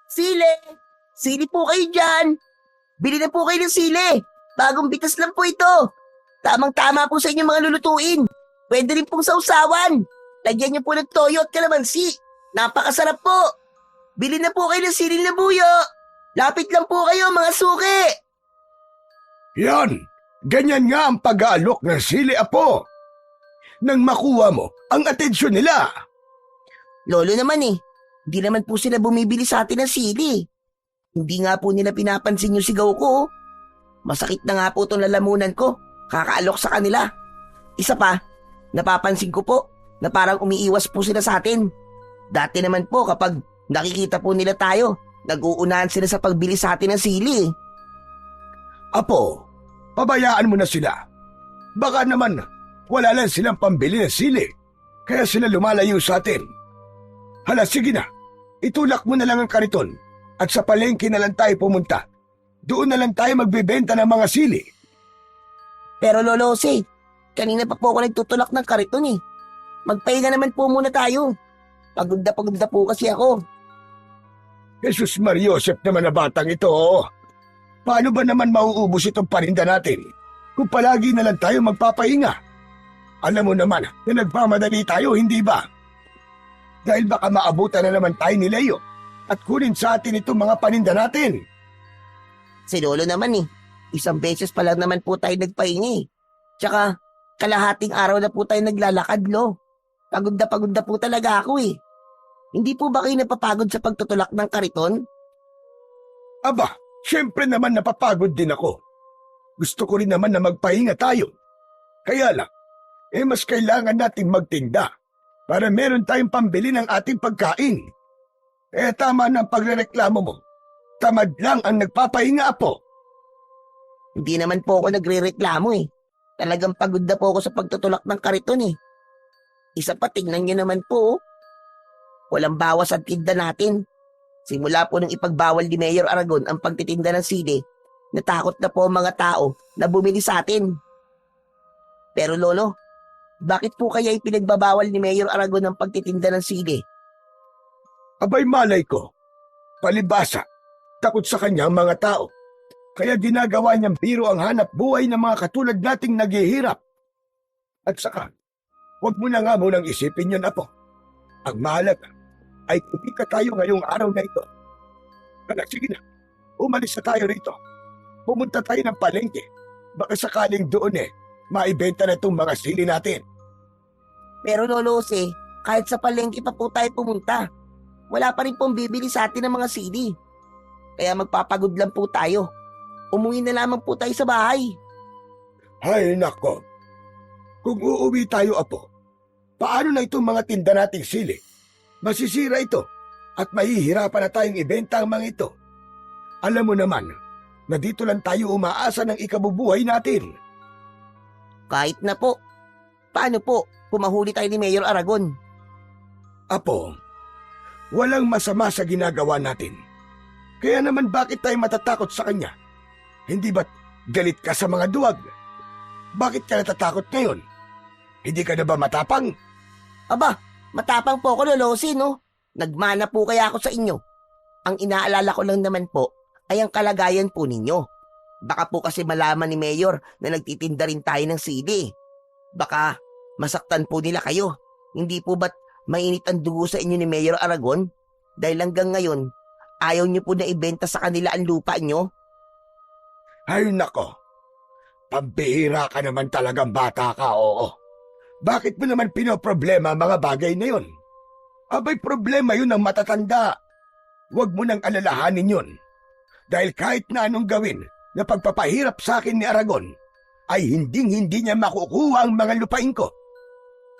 Sili! Sili po kayo dyan! Bili na po kayo ng sili! Bagong bitas lang po ito! Tamang-tama po sa inyong mga lulutuin! Pwede rin pong sausawan! Lagyan niyo po ng toyo at kalamansi! Napakasarap po! Bili na po kayo ng siling labuyo! Lapit lang po kayo mga suki! Yan! Ganyan nga ang pag-aalok ng sili, apo! Nang makuha mo ang atensyon nila! Lolo naman hindi naman po sila bumibili sa atin ng sili. Hindi nga po nila pinapansin yung sigaw ko. Masakit na nga po itong lalamunan ko. Kakaalok sa kanila. Isa pa, napapansin ko po na parang umiiwas po sila sa atin. Dati naman po kapag nakikita po nila tayo, nag-uunahan sila sa pagbili sa atin ng sili. Apo, pabayaan mo na sila. Baka naman wala lang silang pambili ng sili, kaya sila lumalayo sa atin. Hala, sige na. Itulak mo na lang ang kariton at sa palengke na lang tayo pumunta. Doon na lang tayo magbebenta ng mga sili. Pero Lolo Jose, kanina pa po ako nagtutulak ng kariton. Magpahinga naman po muna tayo. Pagod na po kasi ako. Jesus Mariosep naman na batang ito. Paano ba naman mauubos itong paninda natin kung palagi na lang tayo magpapahinga? Alam mo naman na nagmamadali tayo, hindi ba? Dahil baka maabutan na naman tayo ni Leo at kunin sa atin itong mga paninda natin. Si Lolo naman isang beses pa lang naman po tayo nagpahingi. Tsaka kalahating araw na po tayo naglalakad, Lo. Pagod na po talaga ako. Hindi po ba kayo napapagod sa pagtutulak ng kariton? Aba, syempre naman napapagod din ako. Gusto ko rin naman na magpahinga tayo. Kaya lang, mas kailangan nating magtinda para meron tayong pambili ng ating pagkain. Tama na ang pagrereklamo mo. Tamad lang ang nagpapahinga, apo. Hindi naman po ako nagrereklamo. Talagang pagod na po ako sa pagtutulak ng kariton. Isa pa, tingnan niyo naman po. Walang bawas ang tinda natin. Simula po nung ipagbawal ni Mayor Aragon ang pagtitinda ng sili, natakot na po ang mga tao na bumili sa atin. Pero Lolo, bakit po kaya ipinagbabawal ni Mayor Aragon ang pagtitinda ng sili? Abay malay ko. Palibasa, takot sa kanya ang mga tao. Kaya ginagawa niyang biro ang hanap buhay ng mga katulad nating naghihirap. At saka, huwag mo na nga munang isipin yun, apo. Ang mahalaga ay kumita tayo ngayong araw na ito. Kaya sige na, umalis na tayo rito. Pumunta tayo ng palengke. Baka sakaling doon maibenta na itong mga sili natin. Pero Lolo Jose, kahit sa palengke pa po tayo pumunta, wala pa rin pong bibili sa atin ng mga sili. Kaya magpapagod lang po tayo. Umuwi na lamang po tayo sa bahay. Hay nako. Kung uuwi tayo, apo, paano na itong mga tinda nating sili? Masisira ito at mahihirapan na tayong ibenta ang mga ito. Alam mo naman na dito lang tayo umaasa ng ikabubuhay natin. Kahit na po. Paano po kung mahuli tayo ni Mayor Aragon? Apo, walang masama sa ginagawa natin. Kaya naman bakit tayo matatakot sa kanya? Hindi ba't galit ka sa mga duwag? Bakit ka natatakot ngayon? Hindi ka na ba matapang? Aba, matapang po ako, Lolo Jose, no? Nagmana po kaya ako sa inyo. Ang inaalala ko lang naman po ay ang kalagayan po ninyo. Baka po kasi malaman ni Mayor na nagtitinda rin tayo ng sili. Baka masaktan po nila kayo. Hindi po ba't mainit ang dugo sa inyo ni Mayor Aragon? Dahil hanggang ngayon, ayaw niyo po na ibenta sa kanila ang lupa niyo? Ay nako, pambihira ka naman talagang bata ka, oo. Bakit mo naman pinoproblema ang mga bagay na yun? Abay, problema yun ng matatanda. Huwag mo nang alalahanin yun. Dahil kahit na anong gawin na pagpapahirap sa akin ni Aragon, ay hinding-hindi niya makukuha ang mga lupain ko.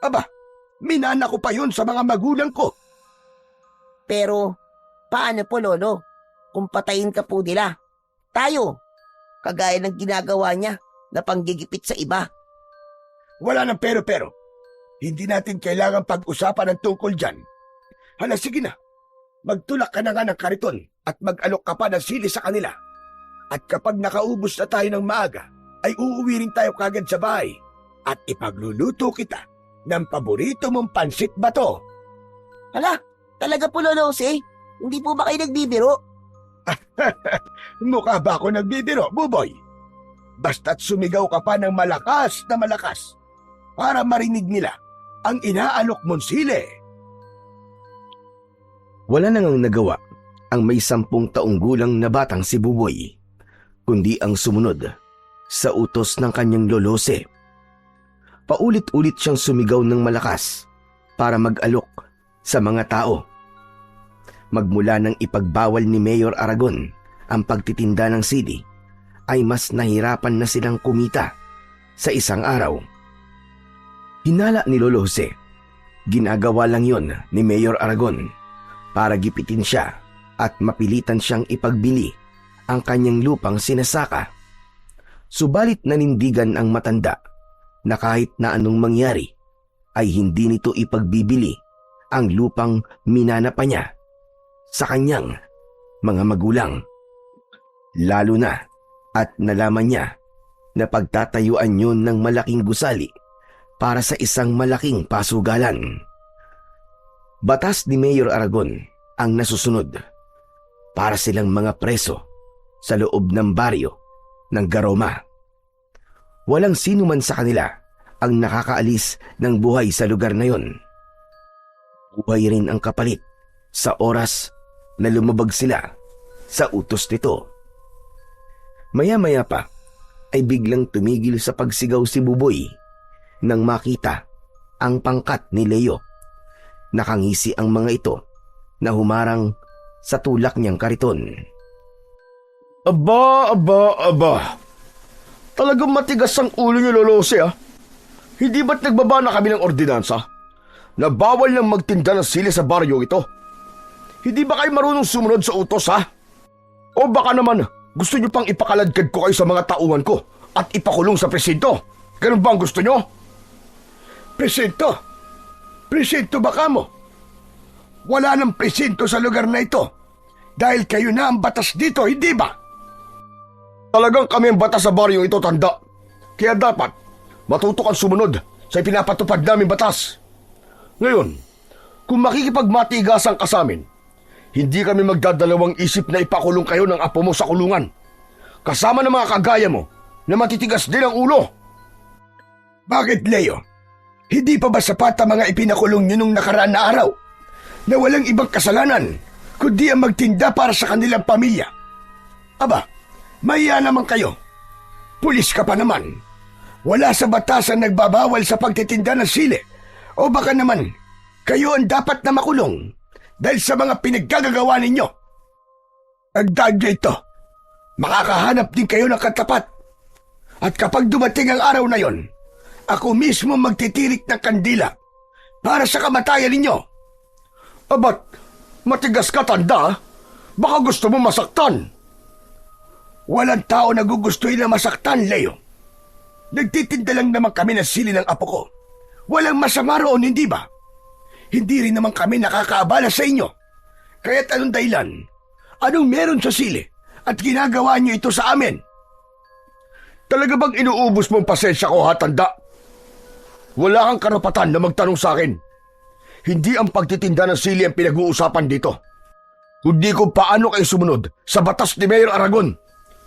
Aba, minana ko pa yun sa mga magulang ko. Pero, paano po, Lolo? Kung patayin ka po nila, tayo, kagaya ng ginagawa niya na panggigipit sa iba. Wala nang pero-pero. Hindi natin kailangan pag-usapan ng tungkol dyan. Hala, sige na. Magtulak ka na nga ng kariton at mag-alok ka pa ng sili sa kanila. At kapag nakaubos na tayo ng maaga, ay uuwi rin tayo kagad sa bahay at ipagluluto kita ng paborito mong pansit bato. Hala, talaga po, Lolo Jose? Hindi po ba kayo nagbibiro? Mukha ba ako nagbibiro, Buboy? Basta't sumigaw ka pa ng malakas na malakas para marinig nila ang inaalok mong sili. Wala nang nagawa ang may 10 taong gulang na batang si Buboy, kundi ang sumunod sa utos ng kanyang lolose. Paulit-ulit siyang sumigaw ng malakas para mag-alok sa mga tao. Magmula nang ipagbawal ni Mayor Aragon ang pagtitinda ng sili, ay mas nahirapan na silang kumita sa isang araw. Hinala ni Lolo Jose, ginagawa lang yon ni Mayor Aragon para gipitin siya at mapilitan siyang ipagbili ang kanyang lupang sinasaka. Subalit nanindigan ang matanda na kahit na anong mangyari ay hindi nito ipagbibili ang lupang minana pa niya sa kanyang mga magulang. Lalo na at nalaman niya na pagtatayuan yun ng malaking gusali para sa isang malaking pasugalan. Batas ni Mayor Aragon ang nasusunod para silang mga preso sa loob ng baryo ng Garoma. Walang sino man sa kanila ang nakakaalis ng buhay sa lugar na yon. Buhay rin ang kapalit sa oras na lumabag sila sa utos nito. Maya-maya pa ay biglang tumigil sa pagsigaw si Buboy nang makita ang pangkat ni Leo. Nakangisi ang mga ito na humarang sa tulak niyang kariton. Aba. Talagang matigas ang ulo niyo, Lolose, ah. Hindi ba't nagbaba na kami ng ordinansa na bawal nang magtinda ng sili sa baryo ito? Hindi ba kayo marunong sumunod sa utos, ha? O baka naman gusto niyo pang ipakaladkad ko kayo sa mga tauhan ko at ipakulong sa presinto? Ganun ba ang gusto niyo? Presinto? Presinto ba kamo? Wala nang presinto sa lugar na ito dahil kayo na ang batas dito, hindi ba? Talagang kami ang batas sa baryo ito, tanda. Kaya dapat matuto kang sumunod sa pinapatupad namin batas. Ngayon, kung makikipagmatigasan ka sa amin, hindi kami magdadalawang isip na ipakulong kayo ng apo mo sa kulungan. Kasama ng mga kagaya mo na matitigas din ang ulo. Bakit, Leo? Hindi pa ba sapat ang mga ipinakulong nyo nung nakaraan na araw na walang ibang kasalanan kundi ang magtinda para sa kanilang pamilya? Aba, mahiya naman kayo. Pulis ka pa naman. Wala sa batas ang nagbabawal sa pagtitinda ng sili. O baka naman, kayo ang dapat na makulong dahil sa mga pinaggagawa ninyo. Agdag ito, makakahanap din kayo ng katapat. At kapag dumating ang araw na yon, ako mismo magtitirik ng kandila para sa kamatayan ninyo. Abat, matigas ka, tanda. Baka gusto mo masaktan. Walang tao na gugustuhin na masaktan, Leo. Nagtitinda lang naman kami ng sili ng apo ko. Walang masama roon, hindi ba? Hindi rin naman kami nakakaabala sa inyo. Kaya't anong dahilan? Anong meron sa sili at ginagawa niyo ito sa amin? Talaga bang inuubos mong pasensya ko, ha, tanda? Wala kang karapatan na magtanong sa akin. Hindi ang pagtitinda ng sili ang pinag-uusapan dito. Kundi kung paano kayo sumunod sa batas ni Mayor Aragon.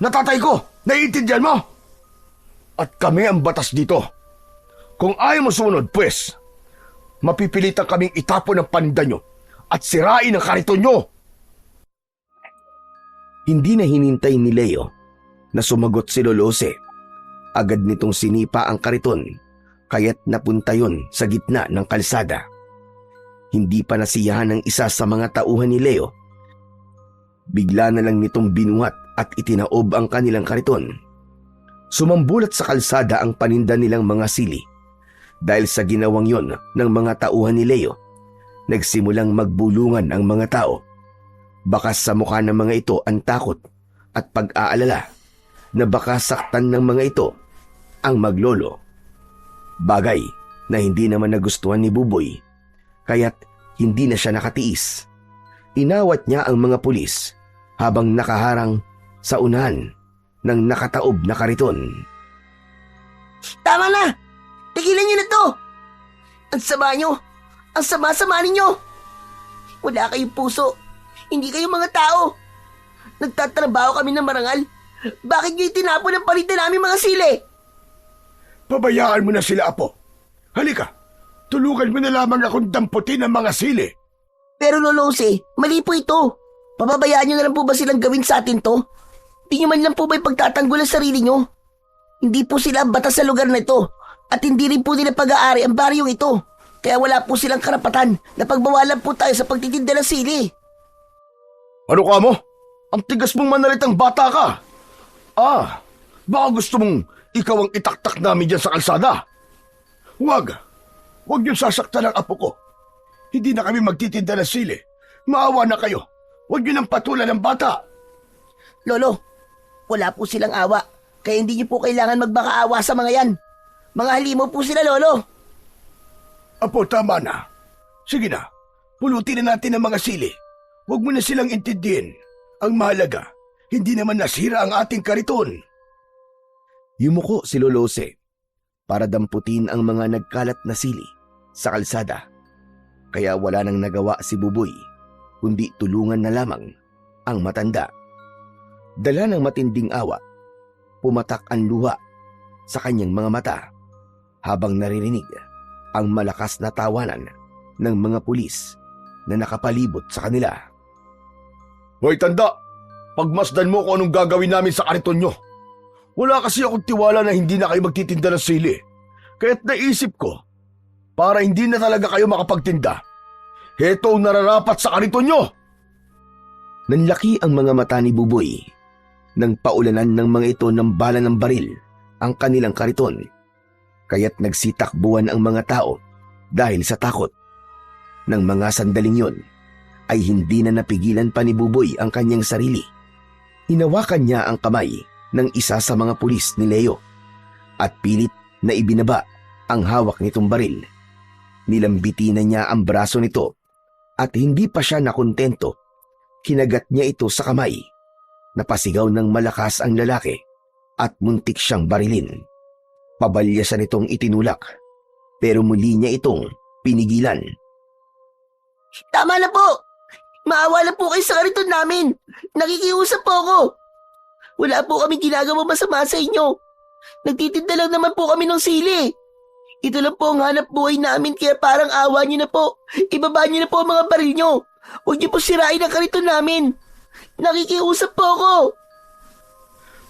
Natatay ko, naiintindihan mo? At kami ang batas dito. Kung ayaw mo sumunod, pues, mapipilitan kaming itapon ang paninda nyo at sirain ang kariton nyo. Hindi na hinintay ni Leo na sumagot si Lolose. Agad nitong sinipa ang kariton, kaya't napunta yon sa gitna ng kalsada. Hindi pa nasiyahan ng isa sa mga tauhan ni Leo. Bigla na lang nitong binuhat at itinaob ang kanilang kariton. Sumambulat sa kalsada ang paninda nilang mga sili. Dahil sa ginawang yon ng mga tauhan ni Leo, nagsimulang magbulungan ang mga tao. Bakas sa mukha ng mga ito ang takot at pag-aalala na baka saktan ng mga ito ang maglolo. Bagay na hindi naman nagustuhan ni Buboy, kaya't hindi na siya nakatiis. Inawat niya ang mga pulis habang nakaharang sa unahan ng nakataob na kariton. Tama na! Tigilan niyo na to! Ang sama niyo! Ang sama-sama ninyo! Wala kayong puso! Hindi kayo mga tao. Nagtatrabaho kami ng marangal. Bakit niyo itinapon ang parinda namin mga sili? Pabayaan mo na sila, Apo. Halika, tulungan mo na lamang akong damputin ang mga sili. Pero Lolo Jose, mali po ito. Pababayaan niyo na lang po ba silang gawin sa atin to? Di niyo man lang po ba ipagtatanggol ang sarili niyo? Hindi po sila ang batas sa lugar na ito. At hindi rin po nila pag-aari ang baryong ito. Kaya wala po silang karapatan na pagbawalan po tayo sa pagtitinda ng sili. Ano ka mo? Ang tigas mong manalitang bata ka. Baka gusto mong ikaw ang itaktak namin dyan sa kalsada. Huwag niyo sasaktan ang apo ko. Hindi na kami magtitinda ng sili. Maawa na kayo. Huwag niyo nang patulan ng bata. Lolo, wala po silang awa. Kaya hindi niyo po kailangan magmakaawa sa mga yan. Mga halimaw po sila, Lolo. Apo, tama na. Sige na, pulutin na natin ang mga sili. Huwag mo na silang intindihin. Ang mahalaga, hindi naman nasira ang ating kariton. Yumuko si Lolose para damputin ang mga nagkalat na sili sa kalsada. Kaya wala nang nagawa si Buboy, kundi tulungan na lamang ang matanda. Dala ng matinding awa, pumatak ang luha sa kanyang mga mata habang naririnig ang malakas na tawanan ng mga pulis na nakapalibot sa kanila. Hoy tanda, pagmasdan mo kung anong gagawin namin sa kariton nyo. Wala kasi akong tiwala na hindi na kayo magtitinda ng sili. Kaya't naisip ko, para hindi na talaga kayo makapagtinda, heto ang nararapat sa kariton nyo. Nanlaki ang mga mata ni Buboy nang paulanan ng mga ito ng bala ng baril ang kanilang kariton. Kaya't nagsitakbuhan ang mga tao dahil sa takot. Nang mga sandaling yon, ay hindi na napigilan pa ni Buboy ang kanyang sarili. Hinawakan niya ang kamay ng isa sa mga pulis ni Leo at pilit na ibinaba ang hawak nitong baril. Nilambitin na niya ang braso nito at hindi pa siya nakontento. Kinagat niya ito sa kamay. Napasigaw ng malakas ang lalaki at muntik siyang barilin. Pabalyasan nitong itinulak pero muli niya itong pinigilan. Tama na po! Maawa na po kayo sa kariton namin. Nakikiusap po ako. Wala po kami ginagawa masama sa inyo. Nagtitinda lang naman po kami ng sili. Ito lang po ang hanap buhay namin kaya parang awa niyo na po. Ibaba niyo na po ang mga baril niyo. Huwag niyo po sirain ang kariton namin. Nakikiusap po ako.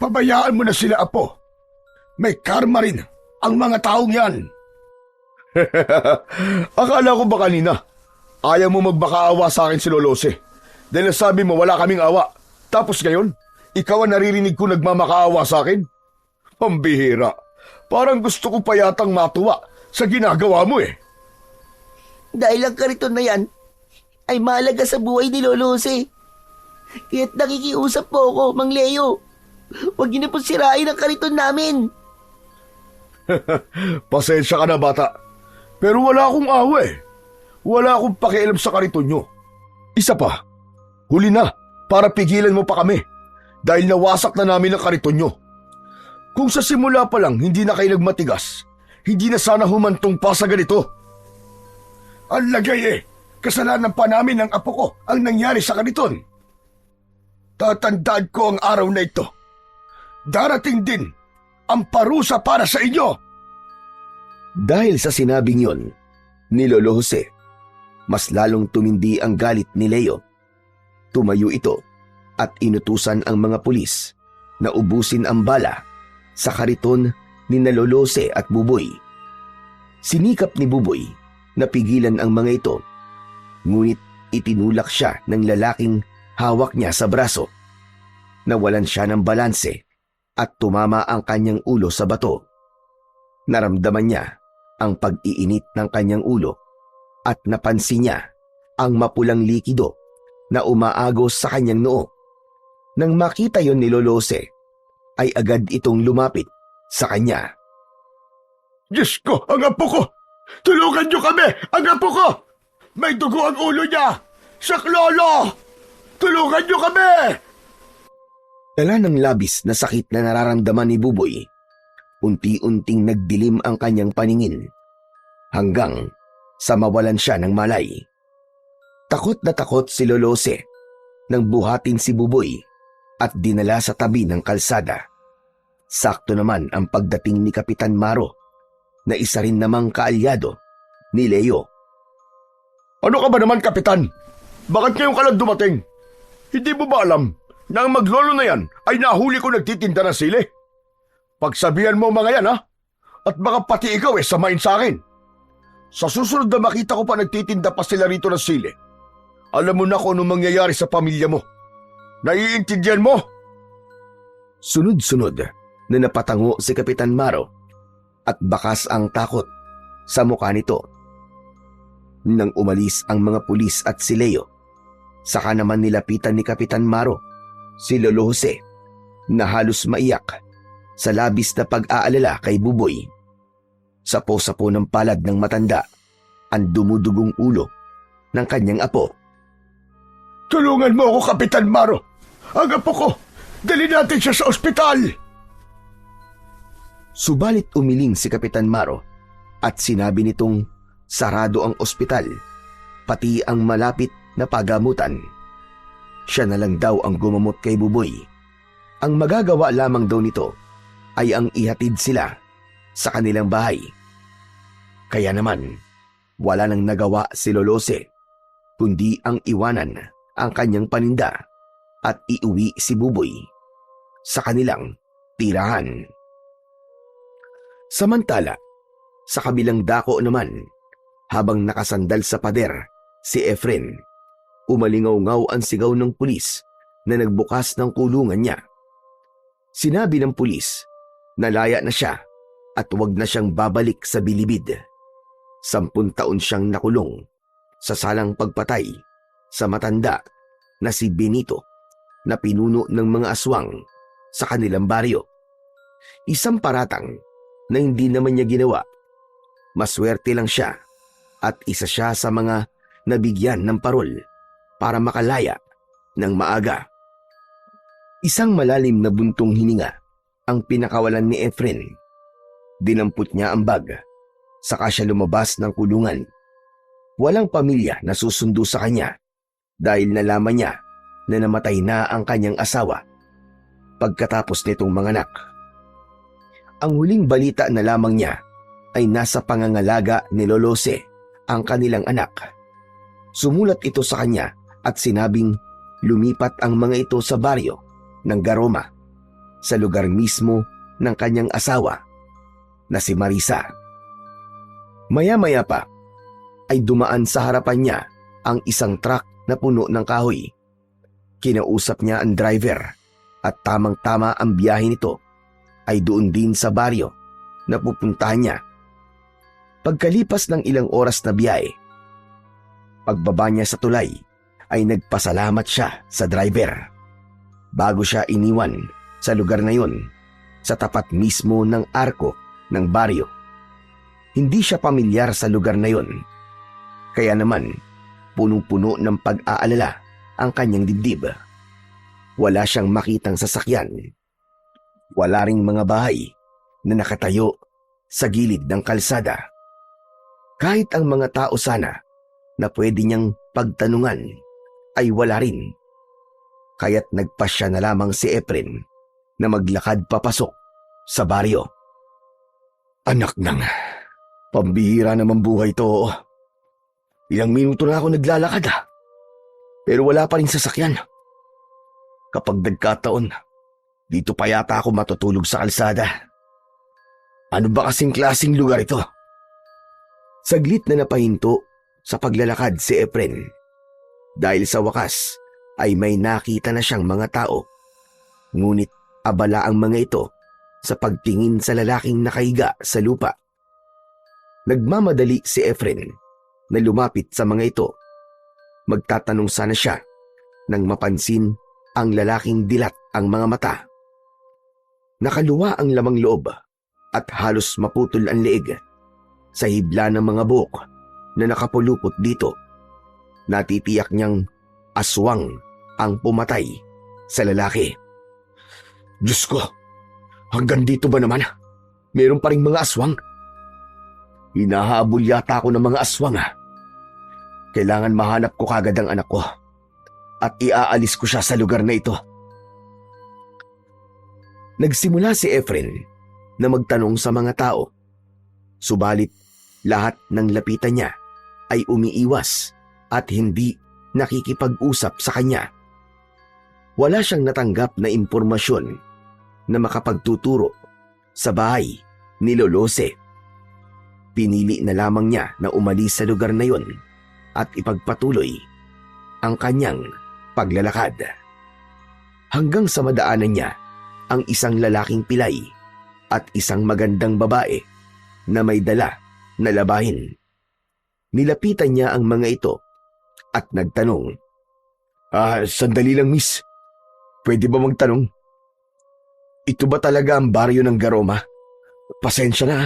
Pabayaan mo na sila, Apo. May karma rin ang mga taong yan. Akala ko ba kanina, ayaw mo magmakaawa sa akin si Lolose. Dahil nasabi mo wala kaming awa. Tapos ngayon, ikaw ang naririnig ko nagmamakaawa sa akin? Pambihira. Parang gusto ko pa yatang matuwa sa ginagawa mo eh. Dahil ang kariton na yan ay mahalaga sa buhay ni Lolo Jose. Kaya't nakikiusap po ako, Mang Leo. Huwag niyo na po sirain ang kariton namin. Pasensya ka na, bata. Pero wala akong awa eh. Wala akong pakialam sa kariton nyo. Isa pa, huli na para pigilan mo pa kami dahil nawasak na namin ang kariton nyo. Kung sa simula pa lang hindi na kayo nagmatigas, hindi na sana humantong pa sa ganito. Ang lagay eh, kasalanan pa namin ng apo ko ang nangyari sa kariton. Tatandaan ko ang araw na ito. Darating din ang parusa para sa inyo. Dahil sa sinabing yon ni Lolo Jose, mas lalong tumindi ang galit ni Leo. Tumayo ito at inutusan ang mga pulis na ubusin ang bala sa kariton ni Lolo Jose at Buboy. Sinikap ni Buboy na pigilan ang mga ito, ngunit itinulak siya ng lalaking hawak niya sa braso. Nawalan siya ng balanse at tumama ang kanyang ulo sa bato. Naramdaman niya ang pag-iinit ng kanyang ulo at napansin niya ang mapulang likido na umaagos sa kanyang noo. Nang makita yon ni Lolo Jose, ay agad itong lumapit sa kanya. Diyos ko, ang apo ko! Tulungan niyo kami! Ang apo ko! May dugo ang ulo niya! Saklolo! Tulungan niyo kami! Dala ng labis na sakit na nararamdaman ni Buboy, unti-unting nagdilim ang kanyang paningin hanggang sa mawalan siya ng malay. Takot na takot si Lolo Jose nang buhatin si Buboy at dinala sa tabi ng kalsada. Sakto naman ang pagdating ni Kapitan Maro na isa rin namang kaalyado ni Leo. Ano ka ba naman, Kapitan? Bakit ngayon ka lang dumating? Hindi mo ba alam na ang maglolo na yan ay nahuli ko nagtitinda ng sili? Pagsabihan mo mga yan, ha? At baka pati ikaw samain sa akin. Sa susunod na makita ko pa nagtitinda pa sila rito ng sili, alam mo na kung anong mangyayari sa pamilya mo. Naiintindihan mo? Sunod-sunod na napatango si Kapitan Maro at bakas ang takot sa mukha nito. Nang umalis ang mga pulis at si Leo, saka naman nilapitan ni Kapitan Maro si Lolo Jose na halos maiyak sa labis na pag-aalala kay Buboy. Sapo-sapo ng palad ng matanda ang dumudugong ulo ng kanyang apo. Tulungan mo ako, Kapitan Maro. Ang apo ko, dali natin siya sa ospital. Subalit umiling si Kapitan Maro at sinabi nitong sarado ang ospital, pati ang malapit na pagamutan. Siya na lang daw ang gumamot kay Buboy. Ang magagawa lamang daw nito ay ang ihatid sila sa kanilang bahay. Kaya naman, wala nang nagawa si Lolose, kundi ang iwanan ang kanyang paninda at iuwi si Buboy sa kanilang tirahan. Samantala, sa kabilang dako naman, habang nakasandal sa pader si Efren, umalingaw-ngaw ang sigaw ng pulis na nagbukas ng kulungan niya. Sinabi ng pulis na laya na siya at huwag na siyang babalik sa bilibid. 10 taon siyang nakulong sa salang pagpatay sa matanda na si Benito na pinuno ng mga aswang sa kanilang baryo. Isang paratang na hindi naman niya ginawa. Maswerte lang siya at isa siya sa mga nabigyan ng parol para makalaya ng maaga. Isang malalim na buntong hininga ang pinakawalan ni Efren. Dinampot niya ang bag, saka siya lumabas ng kulungan. Walang pamilya na susundo sa kanya dahil nalaman niya na namatay na ang kanyang asawa pagkatapos nitong manganak. Ang huling balita na lamang niya ay nasa pangangalaga ni Lolose, ang kanilang anak. Sumulat ito sa kanya at sinabing lumipat ang mga ito sa baryo ng Garoma, sa lugar mismo ng kanyang asawa na si Marisa. Maya-maya pa ay dumaan sa harapan niya ang isang truck na puno ng kahoy. Kinausap niya ang driver at tamang-tama ang biyahe nito ay doon din sa baryo na pupuntahan niya. Pagkalipas ng ilang oras na biyahe, pagbaba niya sa tulay ay nagpasalamat siya sa driver. Bago siya iniwan sa lugar na yon, sa tapat mismo ng arko ng baryo. Hindi siya pamilyar sa lugar na yon, kaya naman punong-puno ng pag-aalala ang kanyang dibdib. Wala siyang makitang sasakyan. Wala ring mga bahay na nakatayo sa gilid ng kalsada. Kahit ang mga tao sana na pwede niyang pagtanungan ay wala rin. Kaya't nagpasya na lamang si Efren na maglakad papasok sa baryo. Anak nang, pambihira naman buhay to. Ilang minuto na ako naglalakad pero wala pa rin sasakyan. Kapag nagkataon, dito pa yata ako matutulog sa kalsada. Ano ba kasing klaseng lugar ito? Saglit na napahinto sa paglalakad si Efren dahil sa wakas ay may nakita na siyang mga tao. Ngunit abala ang mga ito sa pagtingin sa lalaking nakahiga sa lupa. Nagmamadali si Efren na lumapit sa mga ito. Magtatanong sana siya nang mapansin ang lalaking dilat ang mga mata. Nakaluwa ang lamang loob at halos maputol ang leeg sa hibla ng mga buhok na nakapulupot dito. Natitiyak niyang aswang ang pumatay sa lalaki. Diyos ko, hanggang dito ba naman? Meron pa ring mga aswang? Hinahabol yata ako ng mga aswang. Kailangan mahanap ko kagad ang anak ko. at iaalis ko siya sa lugar na ito. Nagsimula si Efren na magtanong sa mga tao. Subalit lahat ng lapitan niya ay umiiwas at hindi nakikipag-usap sa kanya. Wala siyang natanggap na impormasyon na makapagtuturo sa bahay ni Lolose. Pinili na lamang niya na umalis sa lugar na yon at ipagpatuloy ang kanyang paglalakad. Hanggang sa madaanan niya ang isang lalaking pilay at isang magandang babae na may dala na labahin. Nilapitan niya ang mga ito at nagtanong, Sandali lang miss. Pwede ba magtanong? Ito ba talaga ang baryo ng Garoma? Pasensya na.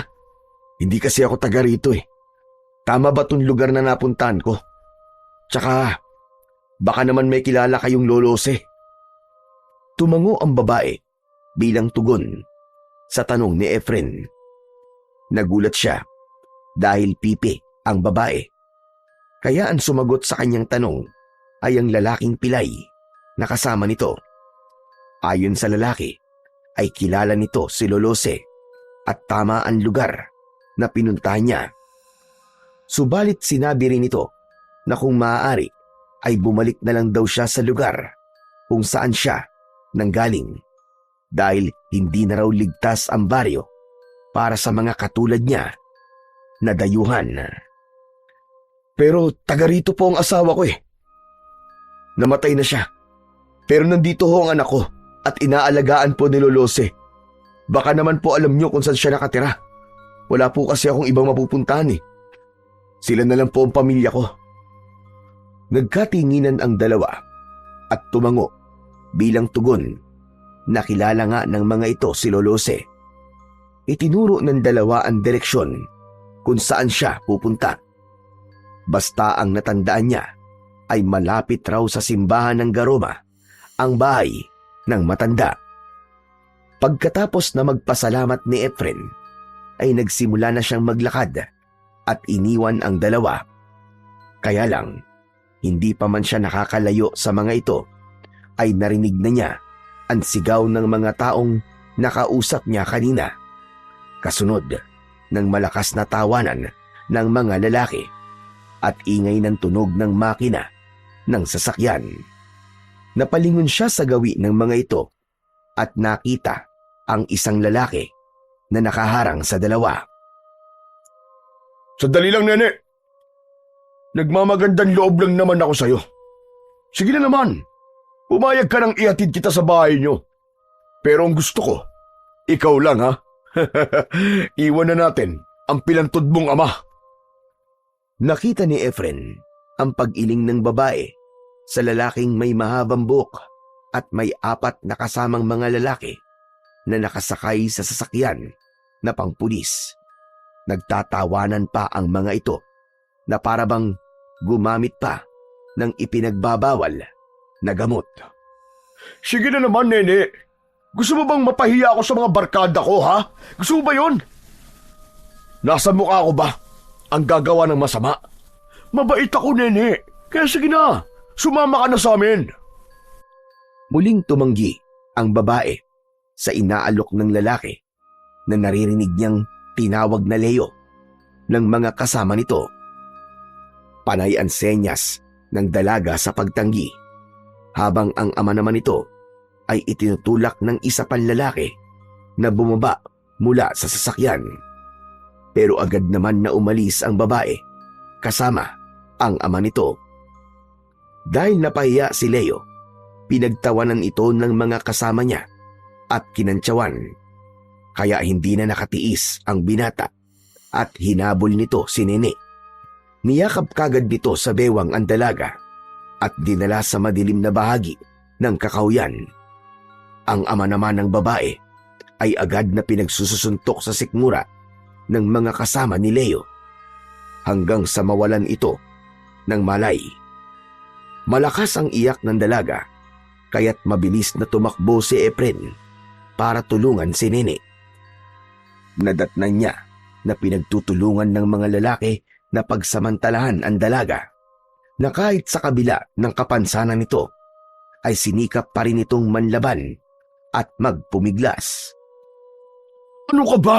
Hindi kasi ako taga rito eh. Tama ba tong lugar na napuntahan ko? Tsaka, baka naman may kilala kayong Lolose. Tumango ang babae bilang tugon sa tanong ni Efren. Nagulat siya dahil pipi ang babae. Kaya ang sumagot sa kanyang tanong ay ang lalaking pilay na kasama nito. Ayon sa lalaki, ay kilala nito si Lolose at tama ang lugar na pinuntahan niya. Subalit sinabi rin nito na kung maaari ay bumalik na lang daw siya sa lugar kung saan siya nanggaling dahil hindi na raw ligtas ang baryo para sa mga katulad niya na dayuhan. Pero taga rito po ang asawa ko eh. Namatay na siya. Pero nandito ho ang anak ko at inaalagaan po ni Lolose. Baka naman po alam niyo kung saan siya nakatira. Wala po kasi akong ibang mapupuntahan eh. Sila na lang po ang pamilya ko. Nagkatinginan ang dalawa at tumango bilang tugon. Nakilala nga ng mga ito si Lolose. Itinuro ng dalawa ang direksyon kung saan siya pupunta. Basta ang natandaan niya ay malapit raw sa simbahan ng Garoma, ang bahay ng matanda. Pagkatapos na magpasalamat ni Efren, ay nagsimula na siyang maglakad at iniwan ang dalawa. Kaya lang, hindi pa man siya nakakalayo sa mga ito, ay narinig na niya ang sigaw ng mga taong nakausap niya kanina. Kasunod ng malakas na tawanan ng mga lalaki at ingay ng tunog ng makina ng sasakyan. Napalingon siya sa gawi ng mga ito at nakita ang isang lalaki na nakaharang sa dalawa. Sandali lang, nene. Nagmamagandang loob lang naman ako sa'yo. Sige na naman. Pumayag ka nang ihatid kita sa bahay niyo. Pero ang gusto ko, ikaw lang ha. Iwan na natin ang pilantod mong ama. Nakita ni Efren ang pag-iling ng babae sa lalaking may mahabang buhok at may 4 na kasamang mga lalaki na nakasakay sa sasakyan na pangpulis. Nagtatawanan pa ang mga ito na parabang gumamit pa ng ipinagbabawal na gamot. Sige na naman, nene. Gusto mo bang mapahiya ako sa mga barkada ko, ha? Gusto mo ba yun? Nasa mukha ko ba ang gagawa ng masama? Mabait ako, nene. Kaya sige na, sumama ka na sa amin. Muling tumanggi ang babae sa inaalok ng lalaki na naririnig niyang tinawag na Leo ng mga kasama nito. Panay ang senyas ng dalaga sa pagtanggi, habang ang ama naman nito ay itinutulak ng isa pang lalaki na bumaba mula sa sasakyan. Pero agad naman na umalis ang babae kasama ang ama nito. Dahil napahiya si Leo, pinagtawanan ito ng mga kasama niya at kinantsawan. Kaya hindi na nakatiis ang binata at hinabol nito si Nene. Niyakap kagad nito sa bewang ang dalaga at dinala sa madilim na bahagi ng kakawyan. Ang ama naman ng babae ay agad na pinagsusuntok sa sikmura ng mga kasama ni Leo hanggang sa mawalan ito ng malay. Malakas ang iyak ng dalaga kaya't mabilis na tumakbo si Efren para tulungan si Nene. Nadatnan niya na pinagtutulungan ng mga lalaki na pagsamantalahan ang dalaga na kahit sa kabila ng kapansanan nito ay sinikap pa rin itong manlaban at magpumiglas. Ano ka ba?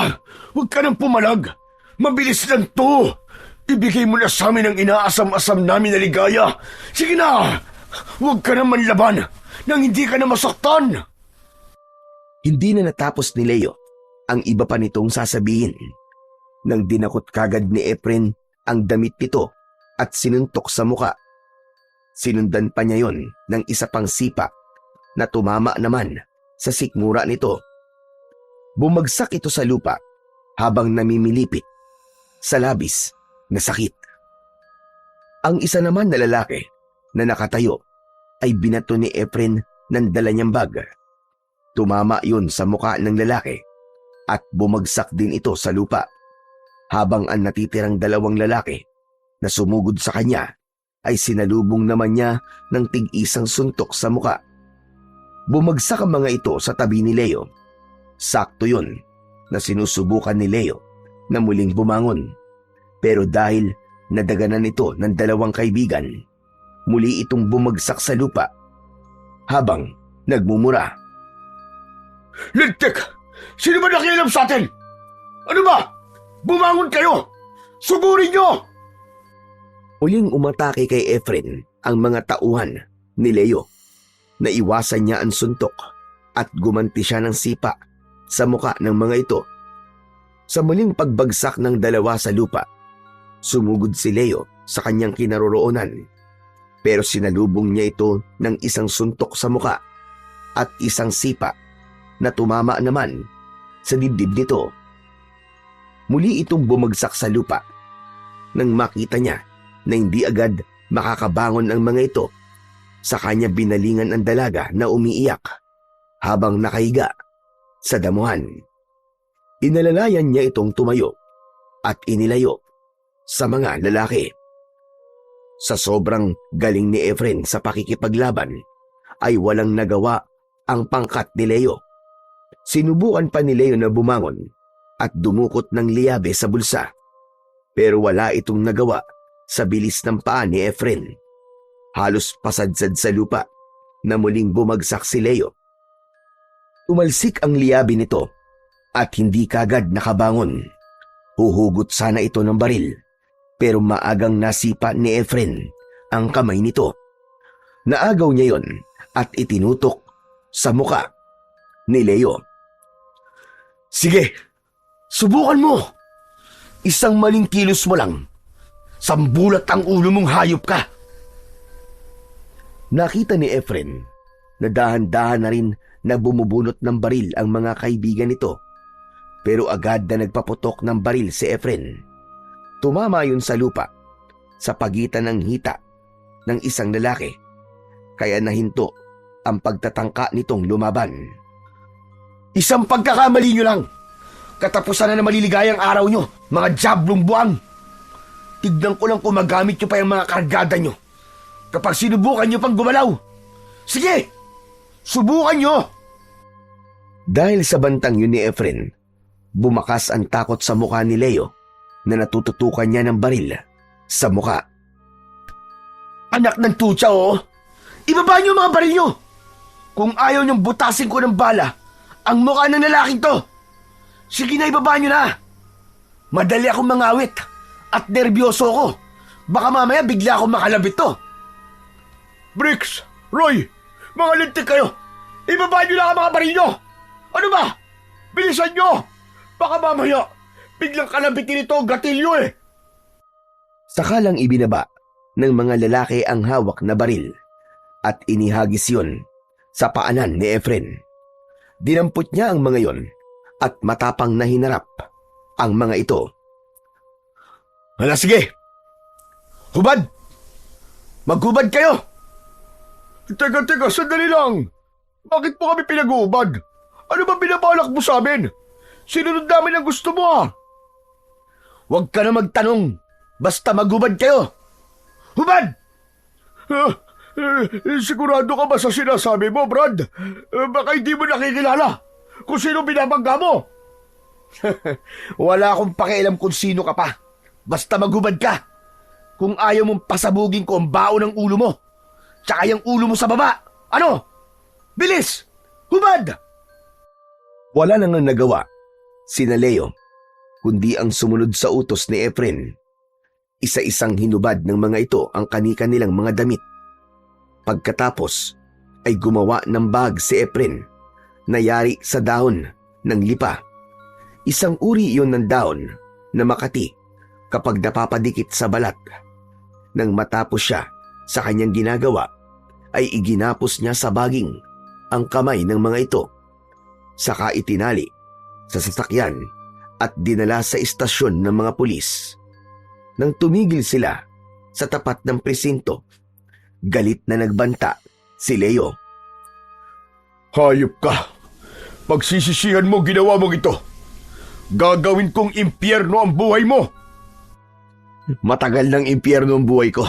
Huwag ka nang pumalag. Mabilis lang to. Ibigay mo na sa amin ang inaasam-asam namin na ligaya. Sige na! Huwag ka nang manlaban nang hindi ka na masaktan. Hindi na natapos ni Leo ang iba pa nitong sasabihin nang dinakot kagad ni Efren ang damit nito at sinuntok sa muka. Sinundan pa niya yon ng isa pang sipa na tumama naman sa sikmura nito. Bumagsak ito sa lupa habang namimilipit sa labis na sakit. Ang isa naman na lalaki na nakatayo ay binato ni Efren ng dala niyang bag. Tumama yun sa muka ng lalaki at bumagsak din ito sa lupa habang ang natitirang dalawang lalaki na sumugod sa kanya ay sinalubong naman niya ng tig-isang suntok sa muka. Bumagsak ang mga ito sa tabi ni Leo. Sakto yun na sinusubukan ni Leo na muling bumangon. Pero dahil nadaganan ito ng dalawang kaibigan, muli itong bumagsak sa lupa habang nagmumura. Lintik! Sino ba nakialam sa atin? Ano ba? Bumangon kayo! Sugurin nyo! Uling umatake kay Efren ang mga tauhan ni Leo. Naiwasan niya ang suntok at gumanti siya ng sipa sa muka ng mga ito. Sa muling pagbagsak ng dalawa sa lupa, sumugod si Leo sa kanyang kinaroroonan. Pero sinalubong niya ito ng isang suntok sa muka at isang sipa na tumama naman sa dibdib nito. Muli itong bumagsak sa lupa. Nang makita niya na hindi agad makakabangon ang mga ito, sa kanya binalingan ang dalaga na umiiyak habang nakahiga sa damuhan. Inalalayan niya itong tumayo at inilayo sa mga lalaki. Sa sobrang galing ni Efren sa pakikipaglaban, ay walang nagawa ang pangkat ni Leo. Sinubukan pa ni Leo na bumangon at dumukot ng liyabe sa bulsa. Pero wala itong nagawa sa bilis ng paa ni Efren. Halos pasadsad sa lupa na muling bumagsak si Leo. Umalsik ang liyabe nito at hindi kagad nakabangon. Huhugot sana ito ng baril, pero maagang nasipa ni Efren ang kamay nito. Naagaw niya yon at itinutok sa muka ni Leo. Sige, subukan mo. Isang maling kilos mo lang, sambulat ang ulo mong hayop ka. Nakita ni Efren na dahan-dahan na rin na bumubunot ng baril ang mga kaibigan nito. Pero agad na nagpaputok ng baril si Efren. Tumama yun sa lupa sa pagitan ng hita ng isang lalaki, kaya nahinto ang pagtatangka nitong lumaban. Isang pagkakamali nyo lang. Katapusan na maliligayang araw nyo, mga jablong buwang. Tignan ko lang kung magamit nyo pa yung mga kargada nyo kapag sinubukan nyo pang gumalaw. Sige, subukan nyo! Dahil sa bantang yun ni Efren, bumakas ang takot sa mukha ni Leo na natututukan niya ng baril sa mukha. Anak ng tutsa, oh! Ibaba nyo mga baril nyo! Kung ayaw nyong butasin ko ng bala ang mukha ng lalaking to, sige na, ibaba nyo na! Madali akong mangawit at nervyoso ko. Baka mamaya bigla akong makalabit to. Bricks! Roy! Mga lintik kayo! Ibaba nyo na ang mga baril nyo! Ano ba? Bilisan nyo! Baka mamaya biglang kalabitin ito ang gatilyo eh! Sakalang ibinaba ng mga lalaki ang hawak na baril at inihagis yun sa paanan ni Efren. Dinampot niya ang mga yon at matapang na hinarap ang mga ito. Hala, sige! Hubad! Maghubad kayo! Teka, sandali lang! Bakit po kami pinag-uubad? Ano ba binabalak mo sa amin? Sinunod namin ang gusto mo ah! Huwag ka na magtanong! Basta maghubad kayo! Hubad! Sigurado ka ba sa sinasabi mo, Brad? Baka hindi mo nakikilala kung sino binabangga mo. Wala akong pakialam kung sino ka pa. Basta maghubad ka. Kung ayaw mong pasabugin ko ang bao ng ulo mo, tsaka yung ulo mo sa baba, Ano? Bilis! Hubad! Wala nang nagawa sina Leo, kundi ang sumunod sa utos ni Efren. Isa-isang hinubad ng mga ito ang kani-kanilang mga damit. Pagkatapos ay gumawa ng bag si Efren na yari sa dahon ng lipa. Isang uri iyon ng dahon na makati kapag napapadikit sa balat. Nang matapos siya sa kanyang ginagawa, ay iginapos niya sa baging ang kamay ng mga ito. Saka itinali sa sasakyan at dinala sa istasyon ng mga pulis. Nang tumigil sila sa tapat ng presinto, galit na nagbanta si Leo. Hayop ka! Pagsisisihan mo ginawa mong ito. Gagawin kong impyerno ang buhay mo! Matagal ng impyerno ang buhay ko.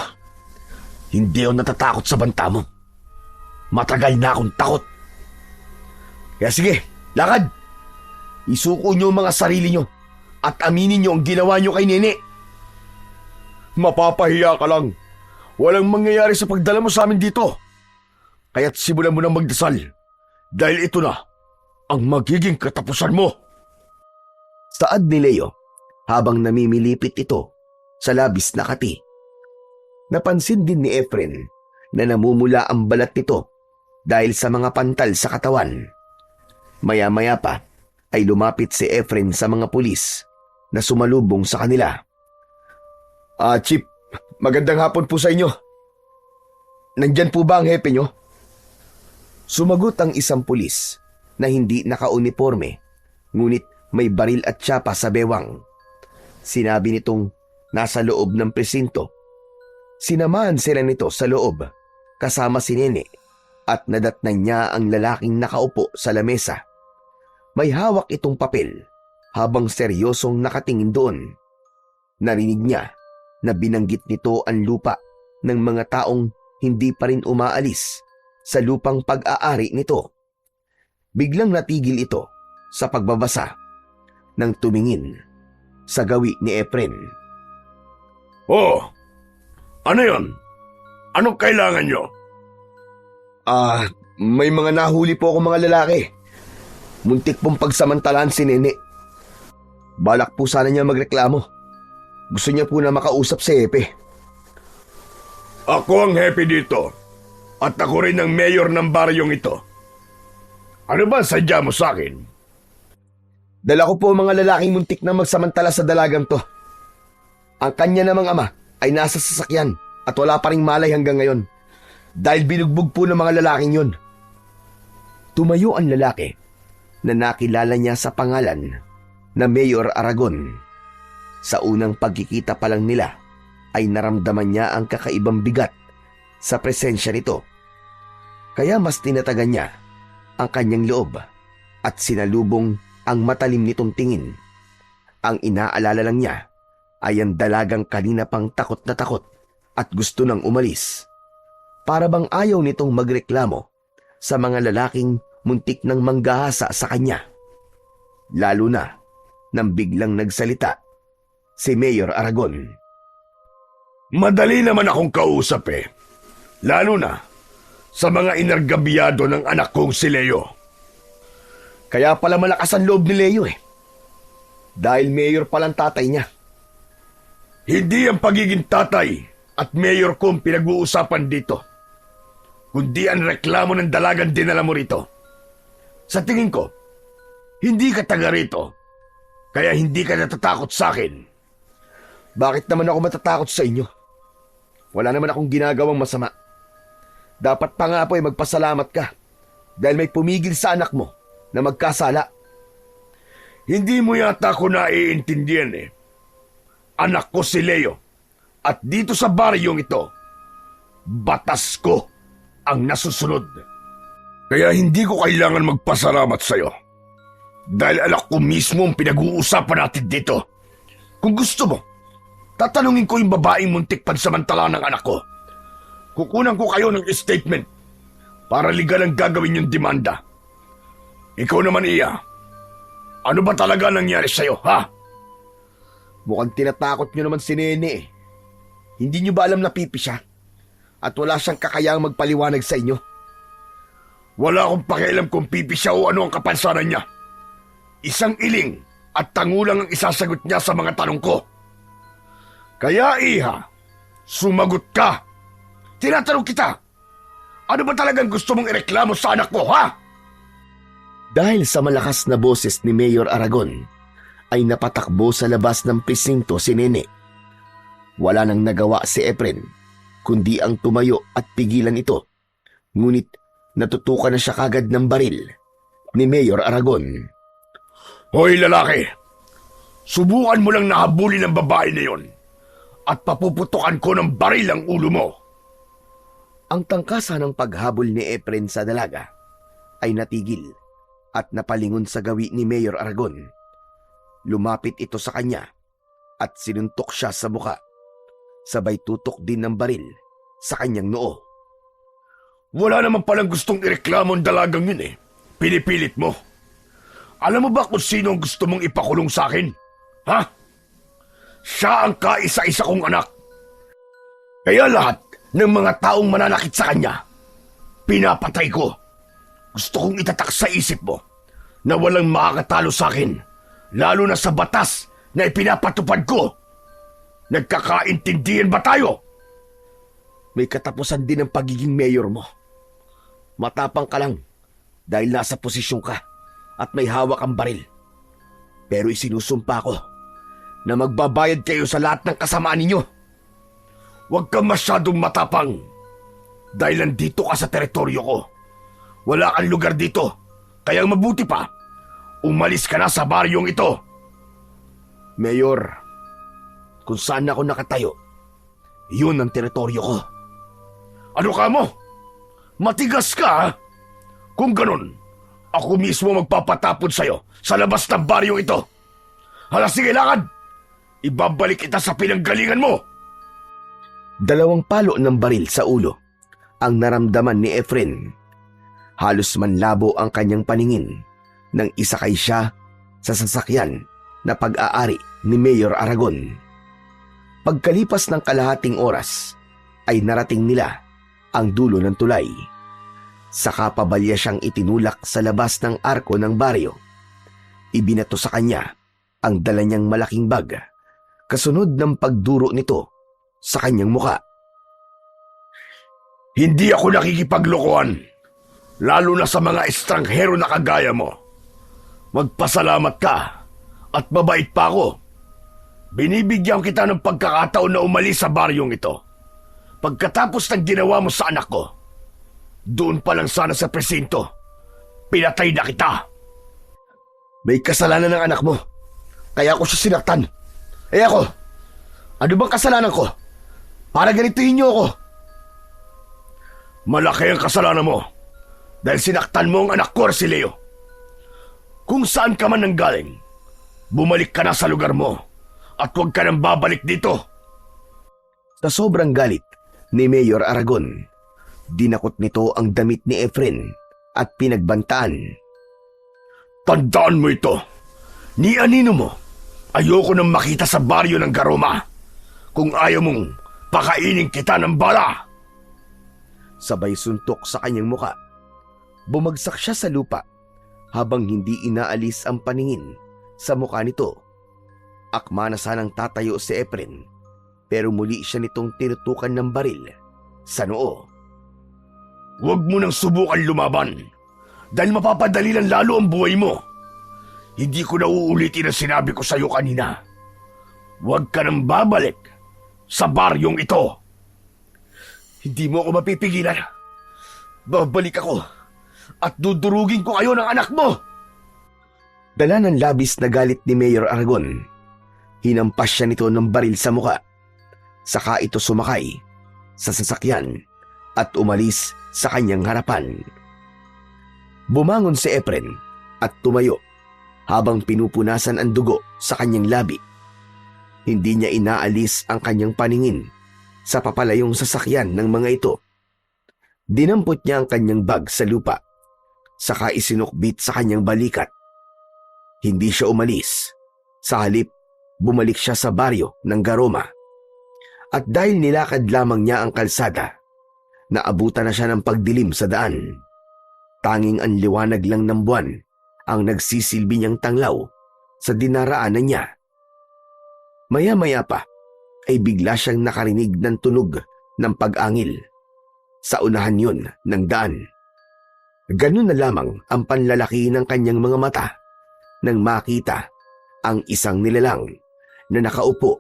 Hindi ako natatakot sa banta mo. Matagal na akong takot. Kaya sige, lakad! Isuko niyo ang mga sarili niyo at aminin niyo ang ginawa niyo kay Nene. Mapapahiya ka lang. Walang mangyayari sa pagdala mo sa amin dito. Kaya't simulan mo ng magdasal. Dahil ito na ang magiging katapusan mo. Saad ni Leo habang namimilipit ito sa labis na kati. Napansin din ni Efren na namumula ang balat nito dahil sa mga pantal sa katawan. Maya-maya pa ay lumapit si Efren sa mga pulis na sumalubong sa kanila. Chief, magandang hapon po sa inyo. Nandyan po ba ang hepe nyo? Sumagot ang isang pulis na hindi naka-uniforme, ngunit may baril at tsapa sa bewang. Sinabi nitong nasa loob ng presinto. Sinamahan sila nito sa loob kasama si Nene at nadatnan niya ang lalaking nakaupo sa lamesa. May hawak itong papel habang seryosong nakatingin doon. Narinig niya na binanggit nito ang lupa ng mga taong hindi pa rin umaalis sa lupang pag-aari nito. Biglang natigil ito sa pagbabasa nang tumingin sa gawi ni Efren. Oh, ano yon? Anong kailangan nyo? May mga nahuli po akong mga lalaki. Muntik pong pagsamantalaan si Nene. Balak po sana niya magreklamo. Gusto niya po na makausap si Hepe. Ako ang hepe dito. At ako rin ang mayor ng baryong ito. Ano ba sadya mo sa akin? Dala ko po mga lalaking muntik na magsamantala sa dalagang to. Ang kanya namang ama ay nasa sasakyan at wala pa ring malay hanggang ngayon dahil binugbog po ng mga lalaking yun. Tumayo ang lalaki na nakilala niya sa pangalan na Mayor Aragon. Sa unang pagkikita pa lang nila ay naramdaman niya ang kakaibang bigat sa presensya nito. Kaya mas tinatagan niya ang kanyang loob at sinalubong ang matalim nitong tingin. Ang inaalala lang niya ay ang dalagang kanina pang takot na takot at gusto nang umalis. Para bang ayaw nitong magreklamo sa mga lalaking muntik nang manggahasa sa kanya. Lalo na nang biglang nagsalita si Mayor Aragon. Madali naman akong kausap Lalo na sa mga inargabiyado ng anak kong si Leo. Kaya pala malakas ang loob ni Leo Dahil mayor palang tatay niya. Hindi ang pagiging tatay at mayor ko ang pinag-uusapan dito, kundi ang reklamo ng dalagang dinala mo rito. Sa tingin ko, hindi ka taga rito, kaya hindi ka natatakot sa akin. Bakit naman ako matatakot sa inyo? Wala naman akong ginagawang masama. Dapat pa nga po ay magpasalamat ka dahil may pumigil sa anak mo na magkasala. Hindi mo yata ako naiintindihan Anak ko si Leo at dito sa baryong ito, batas ko ang nasusunod. Kaya hindi ko kailangan magpasalamat sa'yo dahil anak ko mismo ang pinag-uusapan natin dito. Kung gusto mo, tatanungin ko yung babaeng muntik pansamantala ng anak ko. Kukunan ko kayo ng statement para legal ang gagawin yung demanda. Ikaw naman, Iya. Ano ba talaga nangyari sa'yo, ha? Mukhang tinatakot nyo naman si Nene Hindi nyo ba alam na pipi siya? At wala siyang kakayang magpaliwanag sa inyo? Wala akong pakialam kung pipi siya o ano ang kapansanan niya. Isang iling at tangulang ang isasagot niya sa mga tanong ko. Kaya iha, sumagot ka. Tinatanong kita, ano ba talagang gusto mong ireklamo sa anak mo, ha? Dahil sa malakas na boses ni Mayor Aragon, ay napatakbo sa labas ng presinto si Nene. Wala nang nagawa si Efren, kundi ang tumayo at pigilan ito. Ngunit natutukan na siya kagad ng baril ni Mayor Aragon. Hoy lalaki, subukan mo lang nahabulin ang babae na yon at papuputukan ko ng baril ang ulo mo. Ang tangkasa ng paghabol ni Efren sa dalaga ay natigil at napalingon sa gawi ni Mayor Aragon. Lumapit ito sa kanya at sinuntok siya sa muka. Sabay tutok din ng baril sa kanyang noo. Wala naman palang gustong ireklamo ang dalagang yun eh. Pinipilit mo. Alam mo ba kung sino ang gusto mong ipakulong sa akin? Ha? Siya ang kaisa-isa kong anak. Kaya lahat ng mga taong mananakit sa kanya, pinapatay ko. Gusto kong itatak sa isip mo na walang makakatalo sa akin, lalo na sa batas na ipinapatupad ko. Nagkakaintindihan ba tayo? May katapusan din ang pagiging mayor mo. Matapang ka lang dahil nasa posisyon ka at may hawak ang baril. Pero isinusumpa ko na magbabayad kayo sa lahat ng kasamaan ninyo. Huwag kang masyadong matapang dahil nandito ka sa teritoryo ko. Wala kang lugar dito, kaya mabuti pa, umalis ka na sa baryong ito. Mayor, kung saan ako nakatayo, yun ang teritoryo ko. Ano ka mo? Matigas ka, ha? Kung ganun, ako mismo magpapatapon sa'yo sa labas ng baryong ito. Hala, sige, lakad! Ibabalik kita sa pinanggalingan mo! 2 palo ng baril sa ulo ang naramdaman ni Efren. Halos manlabo ang kanyang paningin nang isakay siya sa sasakyan na pag-aari ni Mayor Aragon. Pagkalipas ng kalahating oras ay narating nila ang dulo ng tulay. Saka pabalya siyang itinulak sa labas ng arko ng baryo. Ibinato sa kanya ang dala niyang malaking bag, kasunod ng pagduro nito sa kanyang muka. Hindi ako nakikipaglokohan, lalo na sa mga estranghero na kagaya mo. Magpasalamat ka at mabait pa ako. Binibigyan kita ng pagkakataon na umalis sa baryong ito. Pagkatapos ng ginawa mo sa anak ko, doon pa lang sana sa presinto, pinatay na kita. May kasalanan ng anak mo, kaya ako siya sinaktan. Ako, ano bang kasalanan ko? Para ganituhin niyo ako. Malaki ang kasalanan mo dahil sinaktan mo ang anak ko, si Leo. Kung saan ka man nanggaling, bumalik ka na sa lugar mo at huwag ka nang babalik dito. Sa sobrang galit ni Mayor Aragon, dinakot nito ang damit ni Efren at pinagbantaan. Tandaan mo ito. Ni anino mo, ayoko nang makita sa baryo ng Garoma. Kung ayaw mong pakainin kita ng bala. Sabay suntok sa kanyang muka. Bumagsak siya sa lupa habang hindi inaalis ang paningin sa muka nito. Akma na sanang tatayo si Efren, pero muli siya nitong tinutukan ng baril sa noo. Huwag mo nang subukan lumaban dahil mapapadali lang lalo ang buhay mo. Hindi ko na uulitin ang sinabi ko sa iyo kanina. Huwag ka nang babalik sa baryong ito. Hindi mo ako mapipigilan. Babalik ako at dudurugin ko kayo ng anak mo. Dala ng labis na galit ni Mayor Aragon, hinampas siya nito ng baril sa muka. Saka ito sumakay sa sasakyan at umalis sa kanyang harapan. Bumangon si Efren at tumayo habang pinupunasan ang dugo sa kanyang labi. Hindi niya inaalis ang kanyang paningin sa papalayong sasakyan ng mga ito. Dinampot niya ang kanyang bag sa lupa, saka isinukbit sa kanyang balikat. Hindi siya umalis. Sa halip, bumalik siya sa baryo ng Garoma. At dahil nilakad lamang niya ang kalsada, naabutan na siya ng pagdilim sa daan. Tanging ang liwanag lang ng buwan ang nagsisilbi niyang tanglaw sa dinaraanan niya. Maya-maya pa ay bigla siyang nakarinig ng tunog ng pag-angil. Sa unahan yun ng daan. Ganun na lamang ang panlalaki ng kanyang mga mata nang makita ang isang nilalang na nakaupo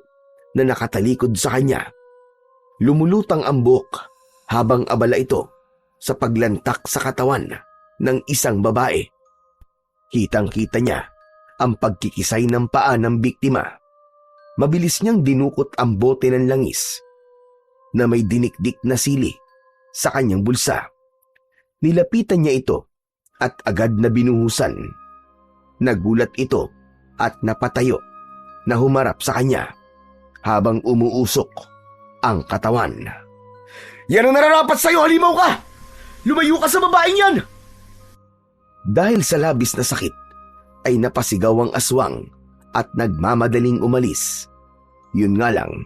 na nakatalikod sa kanya. Lumulutang ang buhok habang abala ito sa paglantak sa katawan ng isang babae. Kitang-kita niya ang pagkikisay ng paa ng biktima. Mabilis niyang dinukot ang bote ng langis na may dinikdik na sili sa kanyang bulsa. Nilapitan niya ito at agad na binuhusan. Nagulat ito at napatayo na humarap sa kanya habang umuusok ang katawan. Yan ang nararapat sa'yo, halimaw ka! Lumayo ka sa babaeng yan! Dahil sa labis na sakit, ay napasigaw ang aswang at nagmamadaling umalis. Yun nga lang,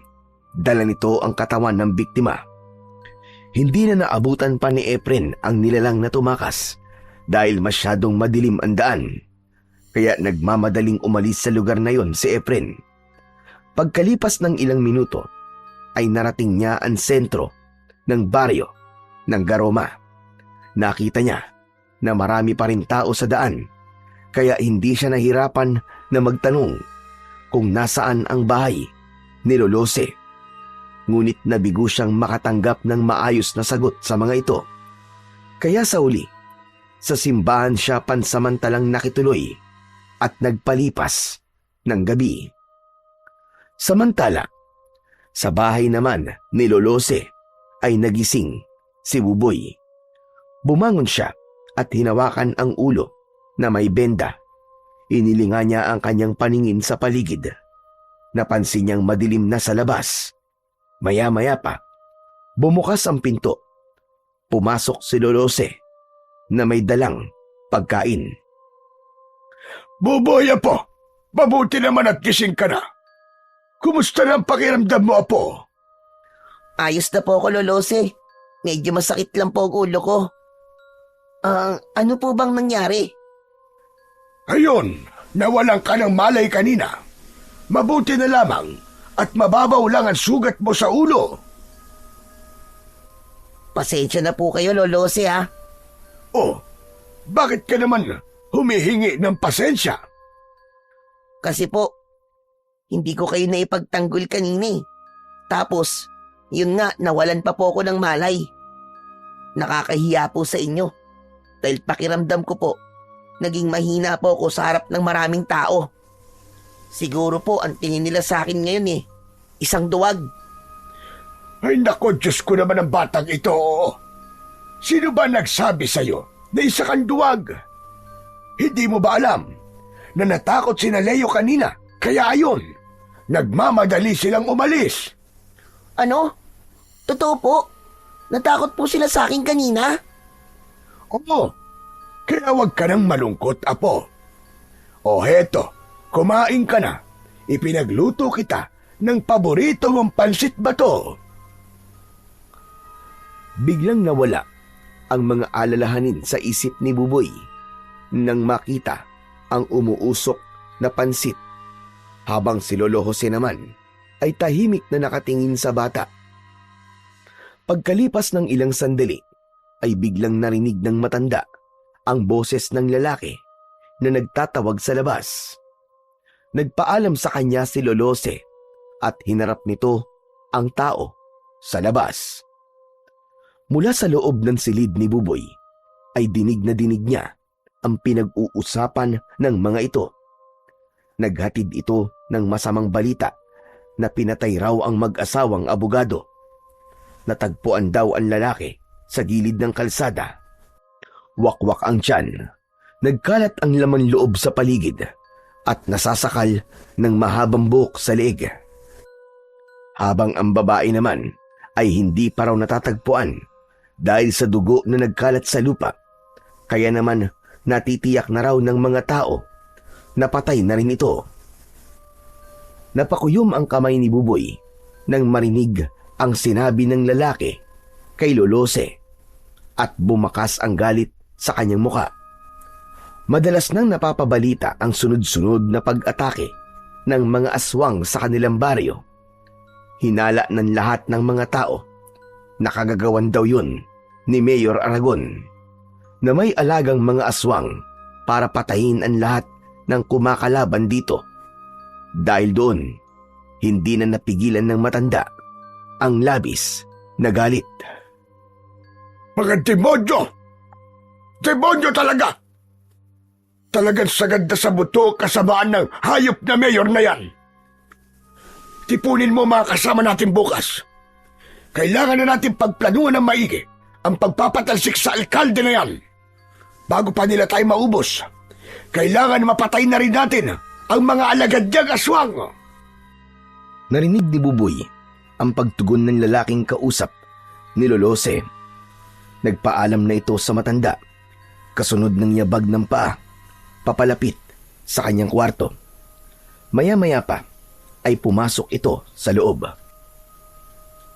dala nito ang katawan ng biktima. Hindi na naabutan pa ni Efren ang nilalang na tumakas dahil masyadong madilim ang daan. Kaya nagmamadaling umalis sa lugar na yon si Efren. Pagkalipas ng ilang minuto, ay narating niya ang sentro ng baryo ng Garoma. Nakita niya na marami pa rin tao sa daan, kaya hindi siya nahirapan na magtanong kung nasaan ang bahay ni Lolose. Ngunit nabigo siyang makatanggap ng maayos na sagot sa mga ito. Kaya sa uli, sa simbahan siya pansamantalang nakituloy at nagpalipas ng gabi. Samantala, sa bahay naman ni Lolose ay nagising si Buboy. Bumangon siya at hinawakan ang ulo na may benda. Inilinga niya ang kanyang paningin sa paligid. Napansin niyang madilim na sa labas. Maya-maya pa, bumukas ang pinto. Pumasok si Lolose na may dalang pagkain. Buboy, Apo! Mabuti naman at gising ka na. Kumusta na ang pakiramdam mo, Apo? Ayos na po ako, Lolose. Medyo masakit lang po ang ulo ko. Ano po bang nangyari? Ayun, nawalan ka ng malay kanina. Mabuti na lamang at mababaw lang ang sugat mo sa ulo. Pasensya na po kayo, Lolose, ha? Oh, bakit ka naman humihingi ng pasensya? Kasi po, hindi ko kayo naipagtanggol kanina eh. Tapos, yun nga, nawalan pa po ako ng malay. Nakakahiya po sa inyo. Dahil pakiramdam ko po, naging mahina po ako sa harap ng maraming tao. Siguro po ang tingin nila sa akin ngayon eh, isang duwag. Ay nako, Diyos ko naman ang batang ito. Sino ba nagsabi sa'yo na isa kang duwag? Hindi mo ba alam na natakot si Leo kanina? Kaya ayun, nagmamadali silang umalis. Ano? Totoo po? Natakot po sila sa akin kanina? Oo, kaya huwag ka nang malungkot, Apo. O heto, kumain ka na. Ipinagluto kita ng paborito mong pansit bato. Biglang nawala ang mga alalahanin sa isip ni Buboy nang makita ang umuusok na pansit, habang si Lolo Jose naman ay tahimik na nakatingin sa bata. Pagkalipas ng ilang sandali ay biglang narinig ng matanda ang boses ng lalaki na nagtatawag sa labas. Nagpaalam sa kanya si Lolose at hinarap nito ang tao sa labas. Mula sa loob ng silid ni Buboy ay dinig niya ang pinag-uusapan ng mga ito. Naghatid ito ng masamang balita na pinatay raw ang mag-asawang abogado. Natagpuan daw ang lalaki sa gilid ng kalsada. Wakwak ang tiyan, nagkalat ang laman loob sa paligid at nasasakal ng mahabang buhok sa leeg. Habang ang babae naman ay hindi pa raw natatagpuan dahil sa dugo na nagkalat sa lupa, kaya naman natitiyak na raw ng mga tao na patay na rin ito. Napakuyom ang kamay ni Buboy nang marinig ang sinabi ng lalaki kay Lolose at bumakas ang galit sa kanyang muka. Madalas nang napapabalita ang sunod-sunod na pag-atake ng mga aswang sa kanilang baryo. Hinala ng lahat ng mga tao na kagagawan daw yun ni Mayor Aragon na may alagang mga aswang para patayin ang lahat ng kumakalaban dito. Dahil doon, hindi na napigilan ng matanda ang labis na galit. Mga demonyo! Demonyo talaga! Talagang sagad na sa buto kasamaan ng hayop na mayor na yan. Tipunin mo mga kasama natin bukas. Kailangan na natin pagplanuhan ng maigi ang pagpapatalsik sa alkalde na yan. Bago pa nila tayo maubos, kailangan mapatay na rin natin ang mga alagad niyang aswang. Narinig ni Buboy ang pagtugon ng lalaking kausap ni Lolose. Nagpaalam na ito sa matanda, kasunod ng yabag ng paa, papalapit sa kanyang kwarto. Maya-maya pa ay pumasok ito sa loob.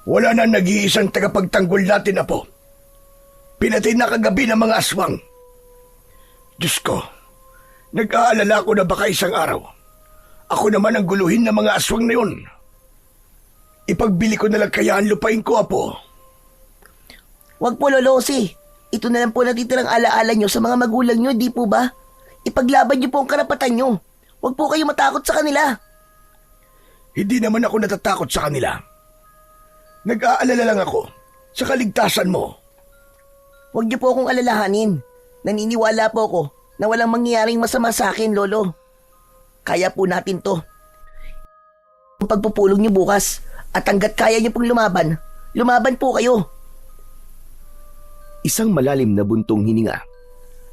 Wala na nag-iisang tagapagtanggol natin, Apo. Pinatay na kagabi ng mga aswang. Diyos ko, nag-aalala ko na baka isang araw ako naman ang guluhin ng mga aswang na yun. Ipagbili ko na lang kaya ang lupain ko, Apo. Wag po, Lolosi. Ito na lang po natitirang alaala nyo sa mga magulang nyo, di po ba? Ipaglaban nyo po ang karapatan nyo. Wag po kayo matakot sa kanila. Hindi naman ako natatakot sa kanila. Nag-aalala lang ako sa kaligtasan mo. Wag nyo po akong alalahanin. Naniniwala po ako na walang mangyayaring masama sa akin, Lolo. Kaya po natin to. Ang pagpupulong nyo bukas at hanggat kaya nyo pong lumaban, lumaban po kayo. Isang malalim na buntong hininga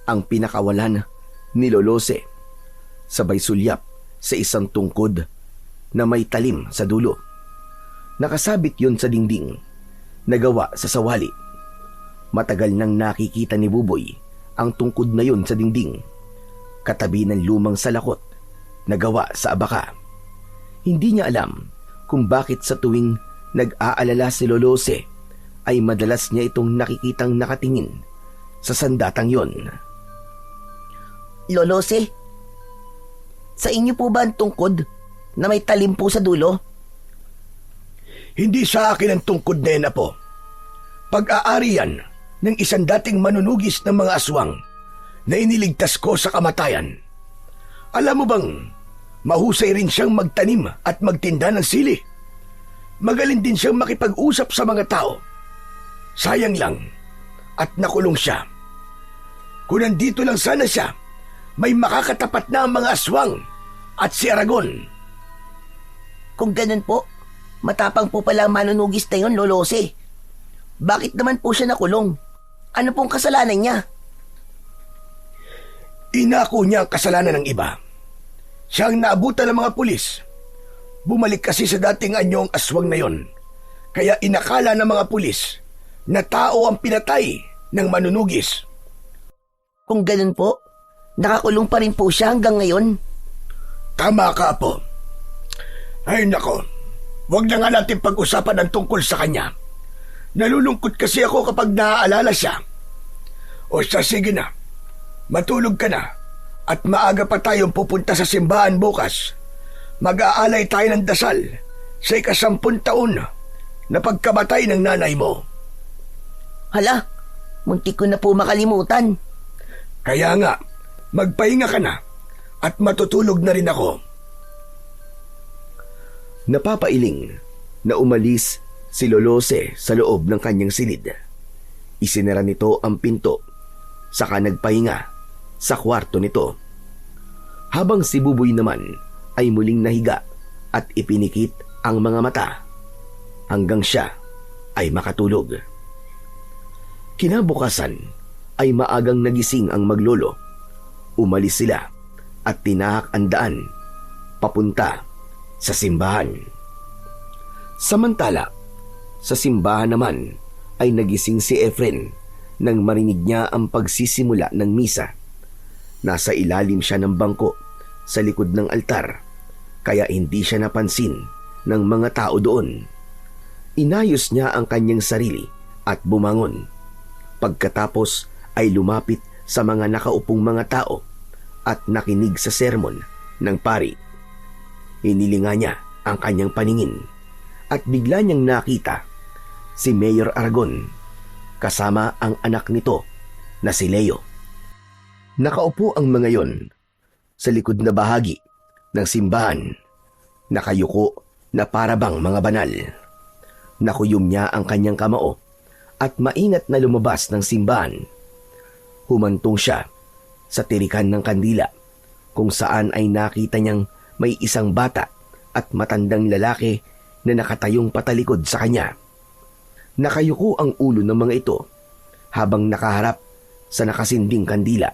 ang pinakawalan ni Lolose, sabay sulyap sa isang tungkod na may talim sa dulo. Nakasabit yun sa dingding, nagawa sa sawali. Matagal nang nakikita ni Buboy ang tungkod na yun sa dingding, katabi ng lumang salakot na gawa sa abaka. Hindi niya alam kung bakit sa tuwing nag-aalala si Lolose ay madalas niya itong nakikitang nakatingin sa sandatang yon. Lolose, sa inyo po ba ang tungkod na may talim po sa dulo? Hindi sa akin ang tungkod na yan, Apo. Pag-aari yan ng isang dating manunugis ng mga aswang na iniligtas ko sa kamatayan. Alam mo bang, mahusay rin siyang magtanim at magtinda ng sili. Magaling din siyang makipag-usap sa mga tao. Sayang lang at nakulong siya. Kung nandito lang sana siya, may makakatapat na ang mga aswang at si Aragon. Kung ganun po, matapang po pala ang manunugis na yun, Lolose. Bakit naman po siya nakulong? Ano pong kasalanan niya? Inako niya ang kasalanan ng iba. Siya ang naabutan ng mga pulis. Bumalik kasi sa dating anyong aswang na yon. Kaya inakala ng mga pulis na tao ang pinatay ng manunugis. Kung ganun po, nakakulong pa rin po siya hanggang ngayon. Tama ka, Apo. Ay nako, wag na nga natin pag-usapan ang tungkol sa kanya. Nalulungkot kasi ako kapag naaalala siya. O siya, sige na. Matulog ka na at maaga pa tayong pupunta sa simbahan bukas. Mag-aalay tayo ng dasal sa 10 taon na pagkamatay ng nanay mo. Hala, muntik ko na po makalimutan. Kaya nga, magpahinga ka na at matutulog na rin ako. Napapailing na umalis si Lolose sa loob ng kanyang silid. Isinara nito ang pinto, saka nagpahinga sa kwarto nito. Habang si Buboy naman ay muling nahiga at ipinikit ang mga mata hanggang siya ay makatulog. Kinabukasan ay maagang nagising ang maglolo. Umalis sila at tinahak ang daan papunta sa simbahan. Samantala, sa simbahan naman ay nagising si Efren nang marinig niya ang pagsisimula ng misa. Nasa ilalim siya ng bangko sa likod ng altar, kaya hindi siya napansin ng mga tao doon. Inayos niya ang kanyang sarili at bumangon. Pagkatapos ay lumapit sa mga nakaupong mga tao at nakinig sa sermon ng pari. Inilinga niya ang kanyang paningin at bigla niyang nakita si Mayor Aragon kasama ang anak nito na si Leo. Nakaupo ang mga yon sa likod na bahagi ng simbahan, nakayuko na parabang mga banal. Nakuyom niya ang kanyang kamao at maingat na lumabas ng simbahan. Humantong siya sa tirikan ng kandila kung saan ay nakita niyang may isang bata at matandang lalaki na nakatayong patalikod sa kanya. Nakayuko ang ulo ng mga ito habang nakaharap sa nakasinding kandila.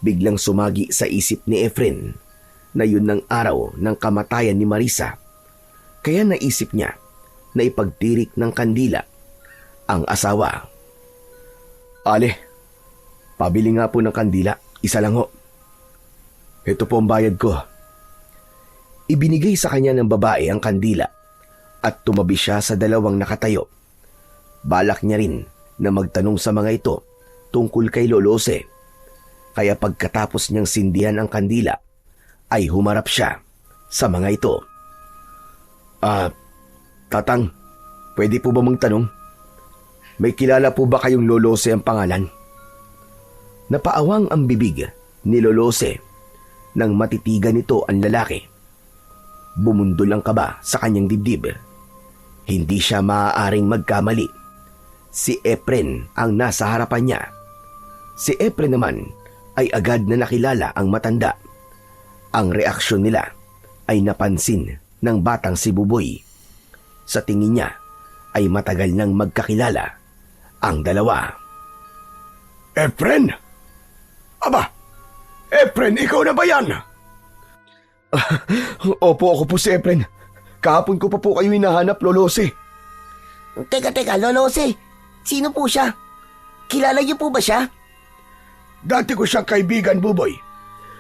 Biglang sumagi sa isip ni Efren na yun ng araw ng kamatayan ni Marisa, kaya naisip niya na ipagtirik ng kandila ang asawa. Ale, pabili nga po ng kandila, isa lang ho. Ito po ang bayad ko. Ibinigay sa kanya ng babae ang kandila at tumabi siya sa dalawang nakatayo. Balak niya rin na magtanong sa mga ito tungkol kay Lolose, kaya pagkatapos niyang sindihan ang kandila, ay humarap siya sa mga ito. Tatang, pwede po ba magtanong? May kilala po ba kayong Lolose ang pangalan? Napaawang ang bibig ni Lolose nang matitigan nito ang lalaki. Bumundol ang kaba sa kanyang dibdib. Hindi siya maaaring magkamali. Si Efren ang nasa harapan niya. Si Efren naman ay agad na nakilala ang matanda. Ang reaksyon nila ay napansin ng batang si Buboy. Sa tingin niya ay matagal nang magkakilala ang dalawa. Efren? Aba, Efren, ikaw na ba yan? Opo, ako po si Efren. Kahapon ko pa po kayo hinahanap, Lolose. Teka, Lolose. Sino po siya? Kilala niyo po ba siya? Dati ko siyang kaibigan, Buboy.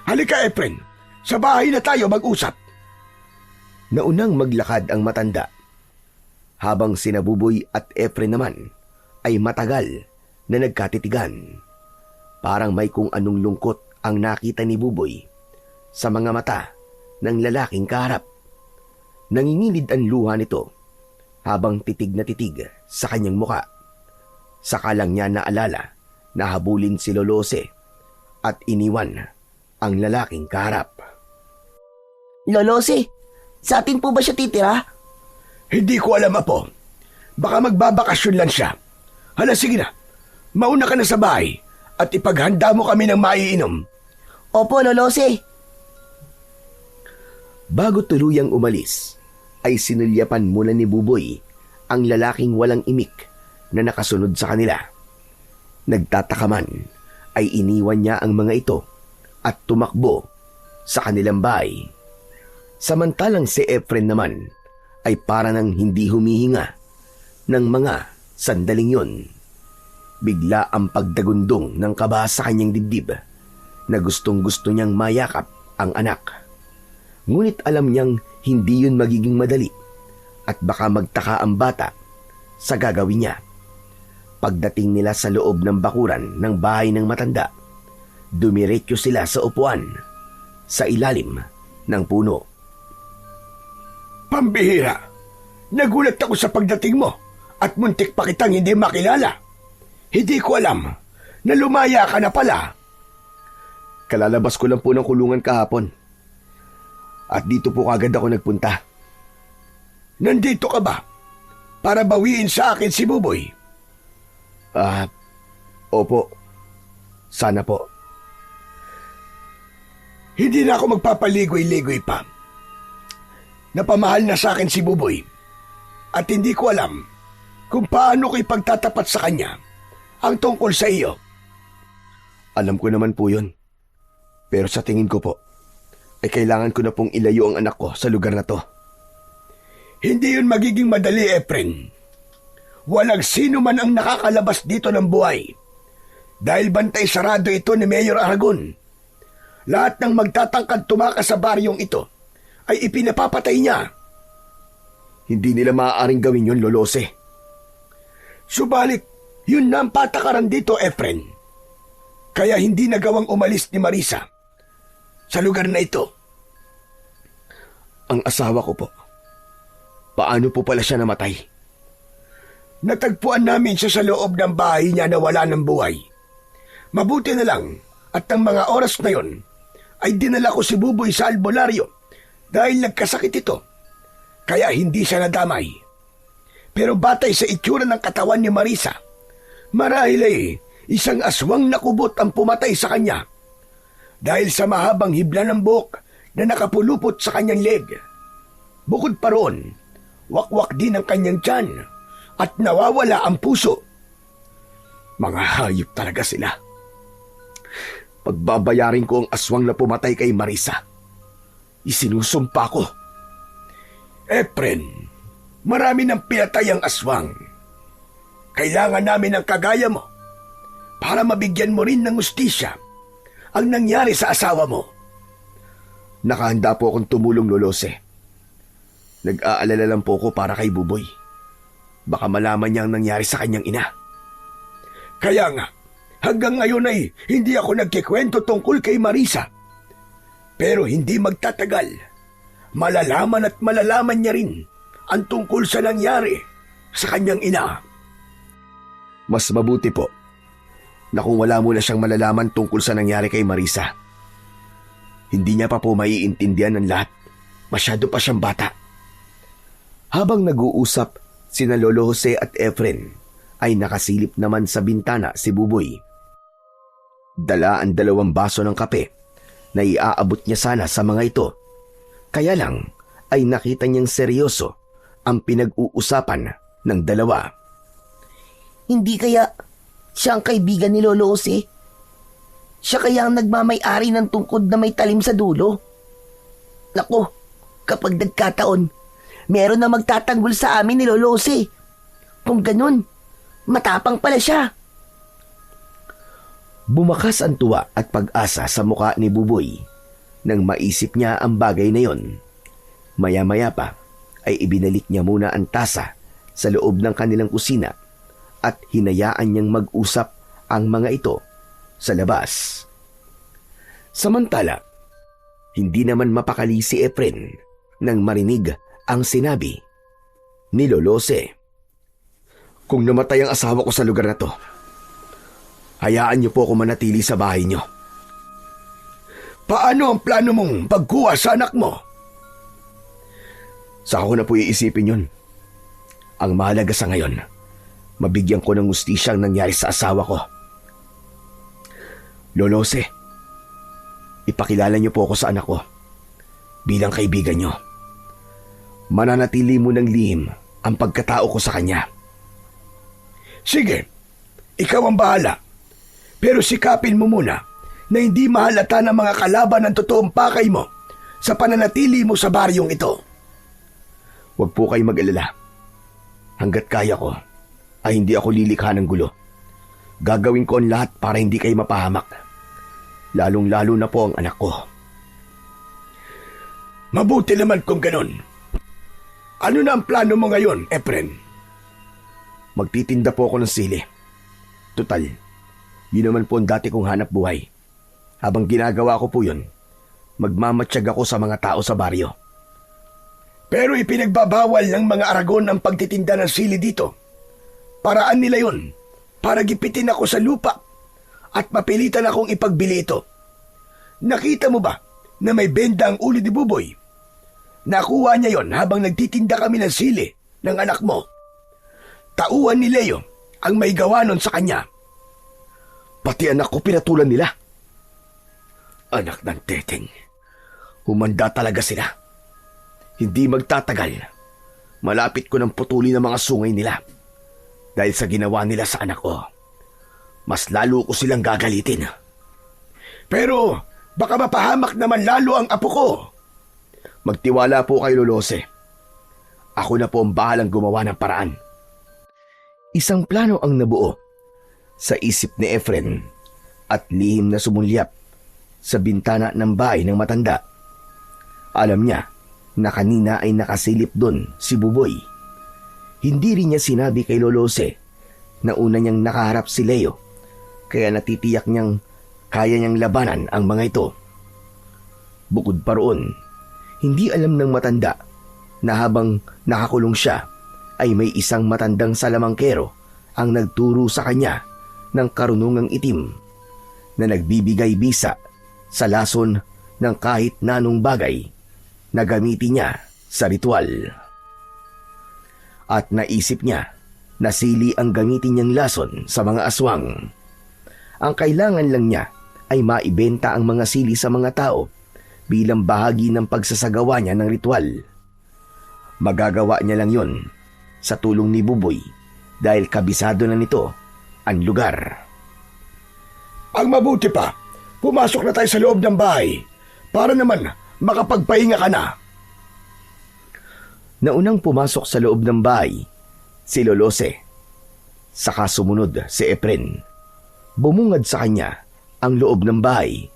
Halika, Efren. Sa bahay na tayo mag-usap. Naunang maglakad ang matanda, habang sina Buboy at Efren naman ay matagal na nagkatitigan. Parang may kung anong lungkot ang nakita ni Buboy sa mga mata ng lalaking kaharap. Nangingilid ang luha nito habang titig na titig sa kanyang muka. Saka lang niya naalala na habulin si Lolose at iniwan ang lalaking kaharap. Lolose, sa atin po ba siya titira? Hindi ko alam, Apo. Baka magbabakasyon lang siya. Hala, sige na. Mauna ka na sa bahay at ipaghanda mo kami ng maiinom. Opo, Lolose. Bago tuluyang umalis, ay sinulyapan muna ni Buboy ang lalaking walang imik na nakasunod sa kanila. Nagtataka man, ay iniwan niya ang mga ito at tumakbo sa kanilang bahay. Samantalang si Efren naman ay para nang hindi humihinga ng mga sandaling yon. Bigla ang pagdagundong ng kaba sa kanyang dibdib na gustong-gusto niyang mayakap ang anak. Ngunit alam niyang hindi yun magiging madali at baka magtaka ang bata sa gagawin niya. Pagdating nila sa loob ng bakuran ng bahay ng matanda, dumiretso sila sa upuan sa ilalim ng puno. Pambihira! Nagulat ako sa pagdating mo at muntik pa kitang hindi makilala. Hindi ko alam na lumaya ka na pala. Kalalabas ko lang po ng kulungan kahapon. At dito po kagad ako nagpunta. Nandito ka ba? Para bawiin sa akin si Buboy? Opo. Sana po. Hindi na ako magpapaligoy-ligoy pa. Napamahal na sa akin si Buboy. At hindi ko alam kung paano ko ipagtatapat sa kanya ang tungkol sa iyo. Alam ko naman po yun. Pero sa tingin ko po, ay kailangan ko na pong ilayo ang anak ko sa lugar na to. Hindi yun magiging madali, Efren. Walang sino man ang nakakalabas dito ng buhay. Dahil bantay sarado ito ni Mayor Aragon. Lahat ng magtatangkad tumakas sa baryong ito ay ipinapapatay niya. Hindi nila maaaring gawin yun, Lolose. Subalit, yun na ang patakaran dito, Efren. Kaya hindi nagawang umalis ni Marisa sa lugar na ito. Ang asawa ko po. Paano po pala siya namatay? Natagpuan namin siya sa loob ng bahay niya na wala ng buhay. Mabuti na lang at ang mga oras na yon ay dinala ko si Buboy sa albularyo dahil nagkasakit ito. Kaya hindi siya nadamay. Pero batay sa itsura ng katawan ni Marisa, marahil ay isang aswang nakubot ang pumatay sa kanya dahil sa mahabang hibla ng buhok na nakapulupot sa kanyang leg. Bukod pa roon, wakwak din ang kanyang tiyan at nawawala ang puso. Mga hayop talaga sila. Pagbabayarin ko ang aswang na pumatay kay Marisa. Isinusumpa ko. Efren, marami ng pinatay ang aswang. Kailangan namin ng kagaya mo para mabigyan mo rin ng hustisya ang nangyari sa asawa mo. Nakahanda po akong tumulong, Lolose. Nag-aalala lang po ko para kay Buboy. Baka malaman niya ang nangyari sa kanyang ina. Kaya nga, hanggang ngayon ay hindi ako nagkikwento tungkol kay Marisa. Pero hindi magtatagal, malalaman at malalaman niya rin ang tungkol sa nangyari sa kanyang ina. Mas mabuti po na kung wala muna siyang malalaman tungkol sa nangyari kay Marisa. Hindi niya pa po maiintindihan ng lahat. Masyado pa siyang bata. Habang nag-uusap, sina Lolo Jose at Efren ay nakasilip naman sa bintana si Buboy. Dala ang 2 baso ng kape na iaabot niya sana sa mga ito. Kaya lang ay nakita niyang seryoso ang pinag-uusapan ng dalawa. Hindi kaya siya ang kaibigan ni Lolo Jose? Siya kaya ang nagmamay-ari ng tungkod na may talim sa dulo? Naku, kapag nagkataon, meron na magtatanggol sa amin ni Lolo Jose. Kung ganun, matapang pala siya. Bumakas ang tuwa at pag-asa sa mukha ni Buboy nang maisip niya ang bagay na yon. Maya-maya pa ay ibinalik niya muna ang tasa sa loob ng kanilang kusina at hinayaan niyang mag-usap ang mga ito sa labas. Samantala, hindi naman mapakali si Efren nang marinig ang sinabi ni Lolose. Kung namatay ang asawa ko sa lugar na to, hayaan niyo po ako manatili sa bahay niyo. Paano ang plano mong pagkuha sa anak mo? Saka ko na po iisipin yun. Ang mahalaga sa ngayon, mabigyan ko ng hustisya ang nangyari sa asawa ko. Lolose, ipakilala niyo po ako sa anak ko bilang kaibigan niyo. Mananatili mo ng lihim ang pagkatao ko sa kanya. Sige, ikaw ang bahala. Pero sikapin mo muna na hindi mahalata ng mga kalaban ng totoong pakay mo sa pananatili mo sa baryong ito. Huwag po kayo mag-alala. Hanggat kaya ko, ay hindi ako lilikha ng gulo. Gagawin ko ang lahat para hindi kayo mapahamak. Lalong-lalo na po ang anak ko. Mabuti naman kung ganon. Ano na ang plano mo ngayon, Efren? Magtitinda po ako ng sili. Tutal, yun naman po ang dati kong hanap buhay. Habang ginagawa ko po yun, magmamatsyag ako sa mga tao sa baryo. Pero ipinagbabawal ng mga Aragon ang pagtitinda ng sili dito. Paraan nila yun para gipitin ako sa lupa at mapilitan akong ipagbili ito. Nakita mo ba na may benda ang ulo ni Buboy? Nakuha niya yon habang nagtitinda kami ng sili ng anak mo. Tauhan ni Leo ang may gawa nun sa kanya. Pati anak ko pinatulan nila. Anak ng teteng. Humanda talaga sila. Hindi magtatagal. Malapit ko ng putulin ang mga sungay nila. Dahil sa ginawa nila sa anak ko. Mas lalo ko silang gagalitin. Pero baka mapahamak naman lalo ang apo ko. Magtiwala po kay Lolose. Ako na po ang bahalang gumawa ng paraan. Isang plano ang nabuo sa isip ni Efren at lihim na sumulyap sa bintana ng bahay ng matanda. Alam niya na kanina ay nakasilip doon si Buboy. Hindi rin niya sinabi kay Lolose na una niyang nakaharap si Leo, kaya natitiyak niyang kaya niyang labanan ang mga ito. Bukod pa roon, hindi alam ng matanda na habang nakakulong siya ay may isang matandang salamangkero ang nagturo sa kanya ng karunungang itim na nagbibigay bisa sa lason ng kahit nanong bagay na gamitin niya sa ritual. At naisip niya na sili ang gamitin niyang lason sa mga aswang. Ang kailangan lang niya ay maibenta ang mga sili sa mga tao bilang bahagi ng pagsasagawa niya ng ritual. Magagawa niya lang yon sa tulong ni Buboy dahil kabisado na nito ang lugar. Ang mabuti pa, pumasok na tayo sa loob ng bahay para naman makapagpahinga ka na. Naunang pumasok sa loob ng bahay, si Lolose. Saka sumunod si Efren. Bumungad sa kanya ang loob ng bahay.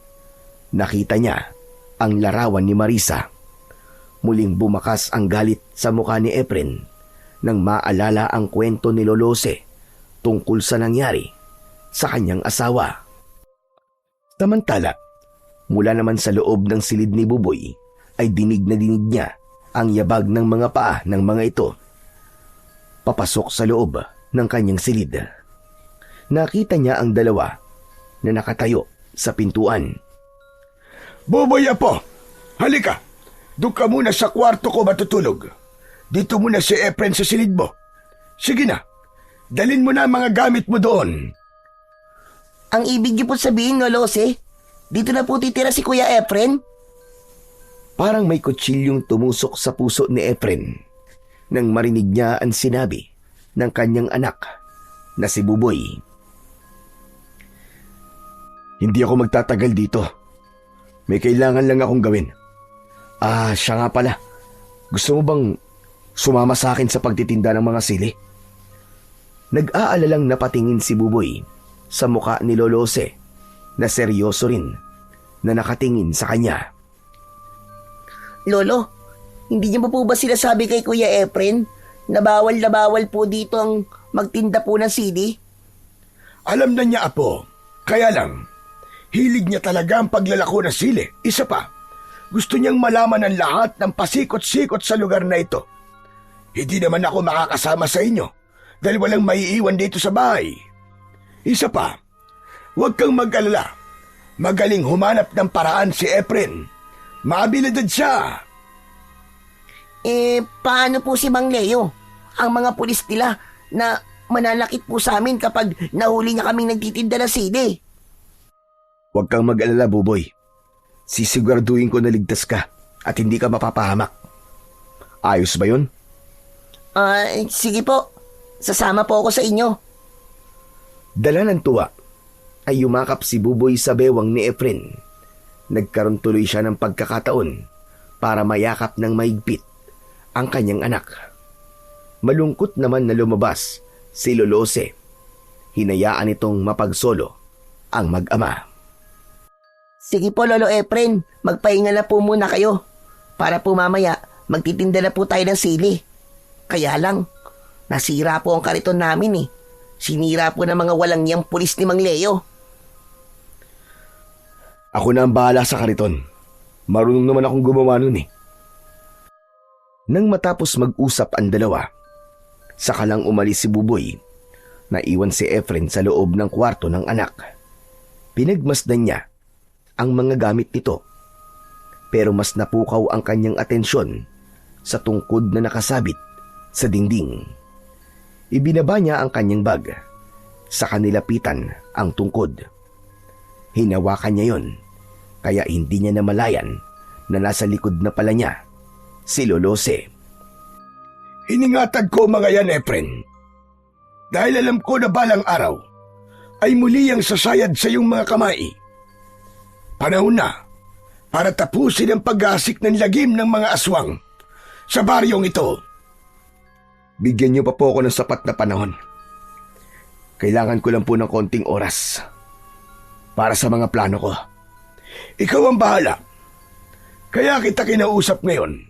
Nakita niya ang larawan ni Marisa. Muling bumakas ang galit sa mukha ni Efren nang maalala ang kwento ni Lolose tungkol sa nangyari sa kanyang asawa. Samantala, mula naman sa loob ng silid ni Buboy ay dinig na dinig niya ang yabag ng mga paa ng mga ito. Papasok sa loob ng kanyang silid. Nakita niya ang dalawa na nakatayo sa pintuan. Buboy Apo, halika. Doon ka muna sa kwarto ko matutulog. Dito muna si Efren sa silid mo. Sige na, dalin mo na ang mga gamit mo doon. Ang ibig niyo po sabihin, Lolose, dito na po titira si Kuya Efren? Parang may kutsilyong tumusok sa puso ni Efren nang marinig niya ang sinabi ng kanyang anak na si Buboy. Hindi ako magtatagal dito. May kailangan lang akong gawin. Siya nga pala. Gusto mo bang sumama sa akin sa pagtitinda ng mga sili? Nag-aalalang napatingin si Buboy sa muka ni Lolose na seryoso rin na nakatingin sa kanya. Lolo, hindi niyo po ba sinasabi kay Kuya Efren na bawal po dito ang magtinda po ng sili? Alam na niya, Apo. Kaya lang, hilig niya talaga ang paglalako ng sili. Isa pa, gusto niyang malaman ang lahat ng pasikot-sikot sa lugar na ito. Hindi naman ako makakasama sa inyo dahil walang maiiwan dito sa bahay. Isa pa, huwag kang mag-alala. Magaling humanap ng paraan si Efren. Maabilidad siya. Paano po si Mang Leo? Ang mga pulis nila na mananakit po sa amin kapag nahuli niya kaming nagtitinda ng sili. Huwag kang mag-alala, Buboy. Sisiguraduhin ko na ligtas ka at hindi ka mapapahamak. Ayos ba yun? Sige po. Sasama po ako sa inyo. Dala ng tuwa ay yumakap si Buboy sa bewang ni Efren. Nagkaroon tuloy siya ng pagkakataon para mayakap ng mahigpit ang kanyang anak. Malungkot naman na lumabas si Lolose. Hinayaan itong mapagsolo ang mag-ama. Sige po, Lolo Efren. Magpahinga na po muna kayo. Para po mamaya, magtitinda na po tayo ng sili. Kaya lang, nasira po ang kariton namin eh. Sinira po ng mga walang niyang pulis ni Mang Leo. Ako na ang bahala sa kariton. Marunong naman akong gumawa nun eh. Nang matapos mag-usap ang dalawa, saka lang umalis si Buboy. Naiwan si Efren sa loob ng kwarto ng anak. Pinagmasdan niya ang mga gamit nito. Pero mas napukaw ang kanyang atensyon sa tungkod na nakasabit sa dingding. Ibinaba niya ang kanyang bag. Sa kanilapitan ang tungkod. Hinawakan niya yon, kaya hindi niya namalayan na nasa likod na pala niya si Lolose. Iningatag ko mga yan, Efren. Dahil alam ko na balang araw ay muli ang sasayad sa iyong mga kamay. Panahon na para tapusin ang pag-asik ng lagim ng mga aswang sa baryong ito. Bigyan niyo pa po ako ng sapat na panahon. Kailangan ko lang po ng konting oras para sa mga plano ko. Ikaw ang bahala. Kaya kita kinausap ngayon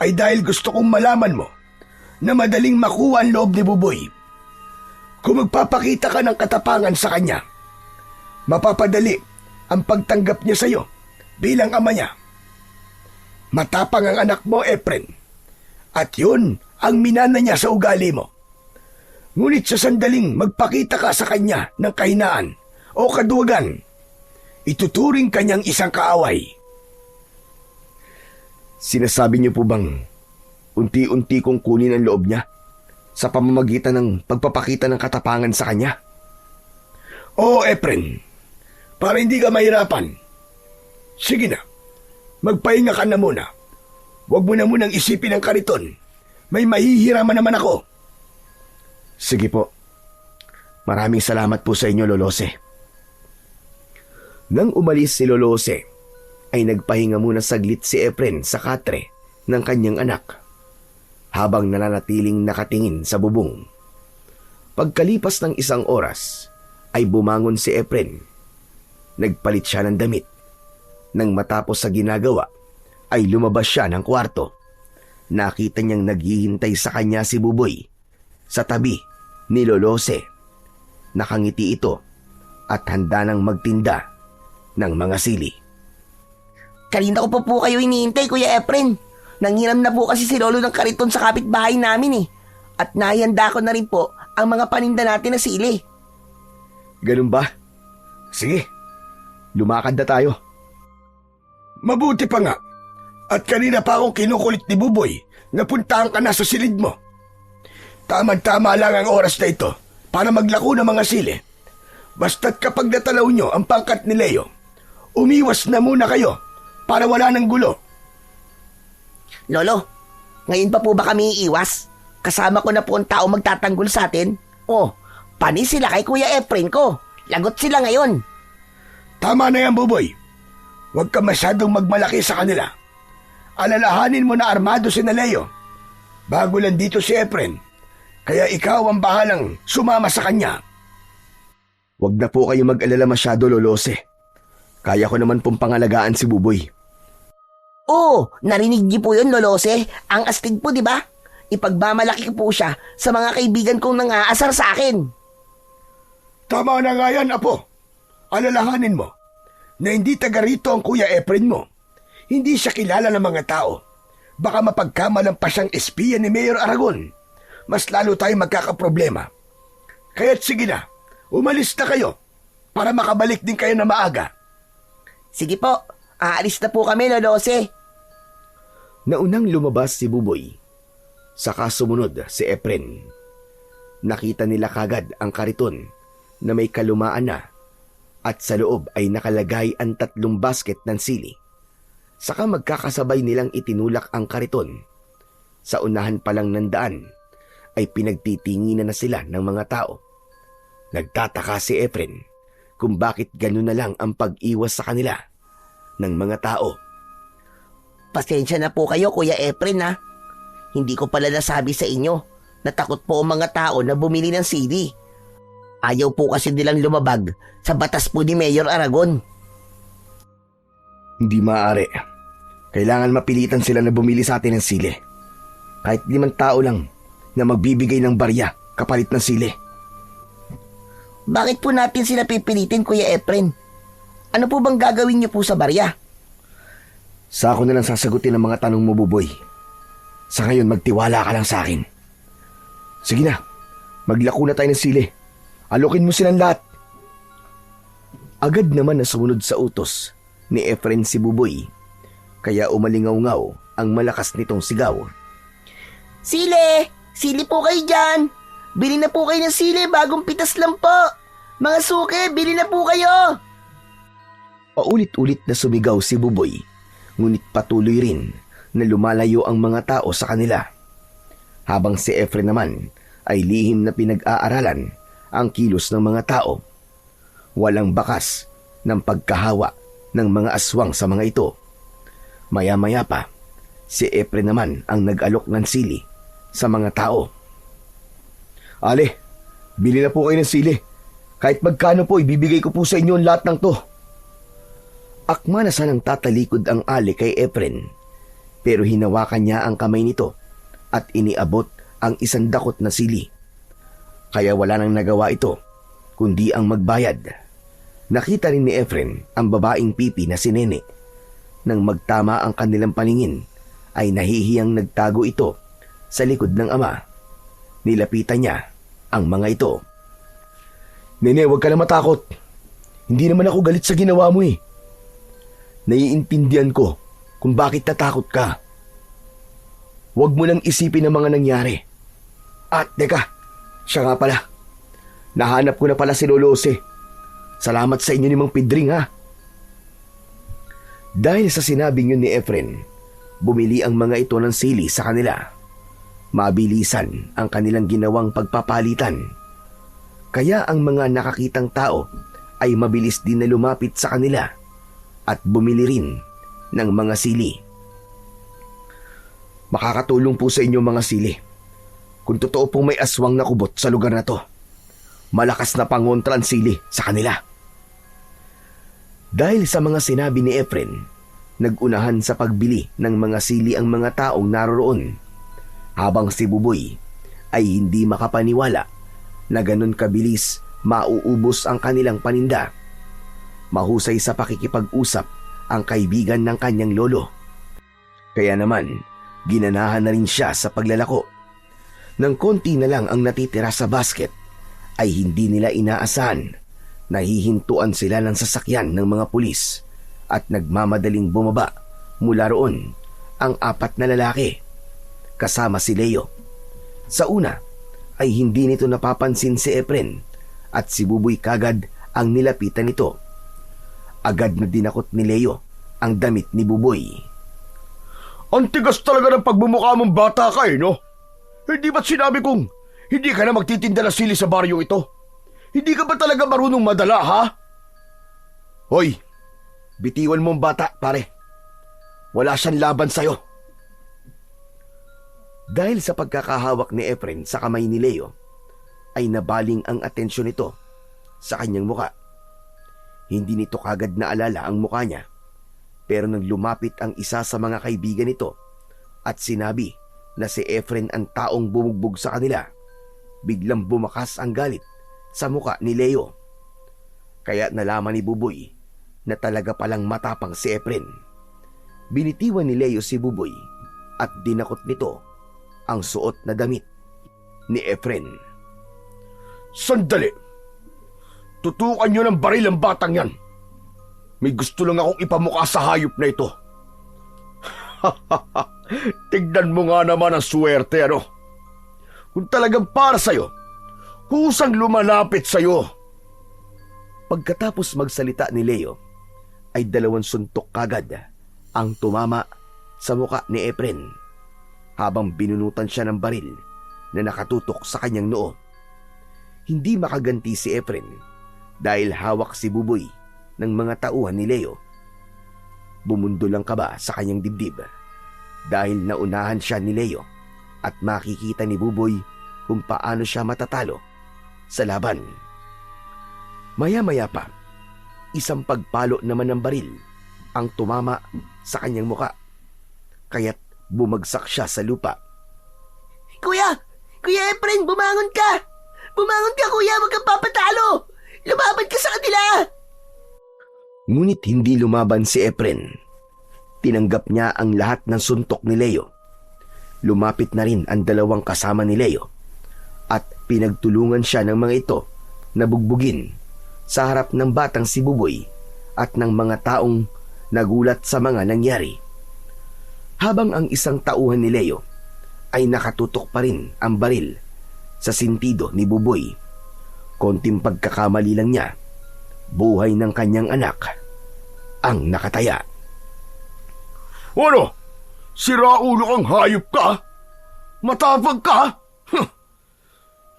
ay dahil gusto kong malaman mo na madaling makuha ang loob ni Buboy. Kung magpapakita ka ng katapangan sa kanya, mapapadali ang pagtanggap niya sa iyo bilang ama niya. Matapang ang anak mo, Efren, at yun ang minana niya sa ugali mo. Ngunit sa sandaling magpakita ka sa kanya ng kahinaan o kaduwagan, ituturing kanyang isang kaaway. Sinasabi niyo po bang unti-unti kong kunin ang loob niya sa pamamagitan ng pagpapakita ng katapangan sa kanya? Oo, Efren, para hindi ka mahirapan. Sige na, magpahinga ka na muna. Huwag mo na munang isipin ang kariton. May mahihiraman naman ako. Sige po. Maraming salamat po sa inyo, Lolose. Nang umalis si Lolose, ay nagpahinga muna saglit si Efren sa katre ng kanyang anak, habang nananatiling nakatingin sa bubong. Pagkalipas ng isang oras, ay bumangon si Efren. Nagpalit siya ng damit. Nang matapos sa ginagawa, ay lumabas siya ng kwarto. Nakita niyang naghihintay sa kanya si Buboy sa tabi ni Lolose. Nakangiti ito at handa nang magtinda ng mga sili. Kanina ko pa po kayo hinihintay, Kuya Efren. Nanghiram na po kasi si Lolo ng kariton sa kapitbahay namin eh. At nahihanda ko na rin po ang mga paninda natin na sili. Ganun ba? Sige, lumakad na tayo. Mabuti pa nga. At kanina pa akong kinukulit ni Buboy na puntahan ka na sa silid mo. Tama-tama lang ang oras na ito para maglako ng mga sili. Basta't kapag natalaw nyo ang pangkat ni Leo, umiwas na muna kayo para wala ng gulo. Lolo, ngayon pa po ba kami iiwas? Kasama ko na po ang tao magtatanggol sa atin. Oh, panis sila kay Kuya Efren ko. Lagot sila ngayon. Tama na yan, Buboy. Huwag ka masyadong magmalaki sa kanila. Alalahanin mo na armado si Leo. Bago lang dito si Efren, kaya ikaw ang bahalang sumama sa kanya. Huwag na po kayo mag-alala masyado, Lolose. Kaya ko naman pong pangalagaan si Buboy. Oo, narinig niyo po yun, Lolose. Ang astig po, di ba? Ipagmamalaki ko po siya sa mga kaibigan kong nang-aasar sa akin. Tama na nga yan, Apo. Alalahanin mo na hindi taga rito ang Kuya Efren mo. Hindi siya kilala ng mga tao. Baka mapagkamalan pa siyang espiya ni Mayor Aragon. Mas lalo tayong magkakaproblema. Kaya't sige na, umalis na kayo para makabalik din kayo na maaga. Sige po, aalis na po kami, Lolose. Naunang lumabas si Buboy. Saka sumunod si Efren. Nakita nila kagad ang kariton na may kalumaan na at sa loob ay nakalagay ang 3 basket ng sili. Saka magkakasabay nilang itinulak ang kariton. Sa unahan pa lang ng daan ay pinagtitinginan na sila ng mga tao. Nagtataka si Efren kung bakit gano'n na lang ang pag-iwas sa kanila ng mga tao. Pasensya na po kayo, Kuya Efren, ha? Hindi ko pala nasabi sa inyo na takot po ang mga tao na bumili ng CD. Ayaw po kasi nilang lumabag sa batas po ni Mayor Aragon. Hindi maaari. Kailangan mapilitan sila na bumili sa atin ng sili. Kahit 5 tao lang na magbibigay ng barya kapalit ng sili. Bakit po natin sila pipilitin, Kuya Efren? Ano po bang gagawin niyo po sa barya? Sa ako na lang sasagutin ang mga tanong mo, Buboy. Sa ngayon, magtiwala ka lang sa akin. Sige na, maglako na tayo ng sili. Alokin mo silang lahat. Agad naman na sumunod sa utos ni Efren si Buboy. Kaya umalingaw-ngaw ang malakas nitong sigaw. Sili! Sili po kayo dyan! Bili na po kayo ng sili, bagong pitas lang po! Mga suke, bili na po kayo! Paulit-ulit na sumigaw si Buboy, ngunit patuloy rin na lumalayo ang mga tao sa kanila. Habang si Efren naman ay lihim na pinag-aaralan ang kilos ng mga tao. Walang bakas ng pagkahawa ng mga aswang sa mga ito. Maya-maya pa, si Efren naman ang nag-alok ng sili sa mga tao. Ale, bili na po kayo ng sili. Kahit magkano po, ibibigay ko po sa inyo ang lahat ng to. Akma na sanang tatalikod ang ale kay Efren, pero hinawakan niya ang kamay nito at iniabot ang 1 dakot na sili. Kaya wala nang nagawa ito, kundi ang magbayad. Nakita rin ni Efren ang babaeng pipi na si Nene. Nang magtama ang kanilang paningin, ay nahihiyang nagtago ito sa likod ng ama. Nilapitan niya ang mga ito. Nene, huwag ka na matakot. Hindi naman ako galit sa ginawa mo eh. Naiintindihan ko kung bakit natakot ka. Huwag mo lang isipin ang mga nangyari. At teka, siya nga pala. Nahanap ko na pala si Lolo Jose. Salamat sa inyo ni Mang Pidring ha. Dahil sa sinabing yun ni Efren, bumili ang mga ito ng sili sa kanila. Mabilisan ang kanilang ginawang pagpapalitan. Kaya ang mga nakakitang tao ay mabilis din na lumapit sa kanila at bumili rin ng mga sili. Makakatulong po sa inyo mga sili. Kung totoo pong may aswang na kubot sa lugar na to, malakas na pangontra ang sili sa kanila. Dahil sa mga sinabi ni Efren, nagunahan sa pagbili ng mga sili ang mga taong naroroon, habang si Buboy ay hindi makapaniwala na ganun kabilis mauubos ang kanilang paninda. Mahusay sa pakikipag-usap ang kaibigan ng kanyang lolo. Kaya naman, ginanahan na rin siya sa paglalako. Nang konti na lang ang natitira sa basket, ay hindi nila inaasahan. Nahihintuan sila ng sasakyan ng mga pulis at nagmamadaling bumaba mula roon ang 4 na lalaki, kasama si Leo. Sa una ay hindi nito napapansin si Efren at si Buboy kagad ang nilapitan nito. Agad na dinakot ni Leo ang damit ni Buboy. Ang tigas talaga ng pagmumukha mong bata ka eh, no? Hindi ba't sinabi kong hindi ka na magtitinda ng sili sa baryong ito? Hindi ka ba talaga marunong madala, ha? Hoy, bitiwan mo ang bata, pare. Wala siyang laban sa'yo. Dahil sa pagkakahawak ni Efren sa kamay ni Leo, ay nabaling ang atensyon nito sa kanyang muka. Hindi nito kagad naalala ang muka niya, pero nang lumapit ang isa sa mga kaibigan nito at sinabi na si Efren ang taong bumugbog sa kanila, biglang bumakas ang galit sa muka ni Leo. Kaya nalaman ni Buboy na talaga palang matapang si Efren. Binitiwan ni Leo si Buboy at dinakot nito ang suot na damit ni Efren. Sandali! Tutukan nyo ng baril ang batang yan. May gusto lang akong ipamukha sa hayop na ito. Tignan mo nga naman ang swerte, ano? Kung talagang para sa'yo, kusang lumalapit sa'yo. Pagkatapos magsalita ni Leo, ay 2 suntok kagad ang tumama sa muka ni Efren, habang binunutan siya ng baril na nakatutok sa kanyang noo. Hindi makaganti si Efren dahil hawak si Buboy ng mga tauhan ni Leo. Bumundol ang kaba sa kanyang dibdib dahil naunahan siya ni Leo at makikita ni Buboy kung paano siya matatalo sa laban. Maya-maya pa, isang pagpalo naman ng baril ang tumama sa kanyang muka, kaya't bumagsak siya sa lupa. Kuya! Kuya Efren, bumangon ka! Bumangon ka, kuya! Huwag kang papatalo! Lumaban ka sa kanila! Ngunit hindi lumaban si Efren. Tinanggap niya ang lahat ng suntok ni Leo. Lumapit na rin ang 2 kasama ni Leo at pinagtulungan siya ng mga ito na bugbugin sa harap ng batang si Buboy at ng mga taong nagulat sa mga nangyari. Habang ang isang tauhan ni Leo ay nakatutok pa rin ang baril sa sintido ni Buboy, konting pagkakamali lang niya, buhay ng kanyang anak ang nakataya. Ano? Siraulo kang hayop ka? Matapang ka?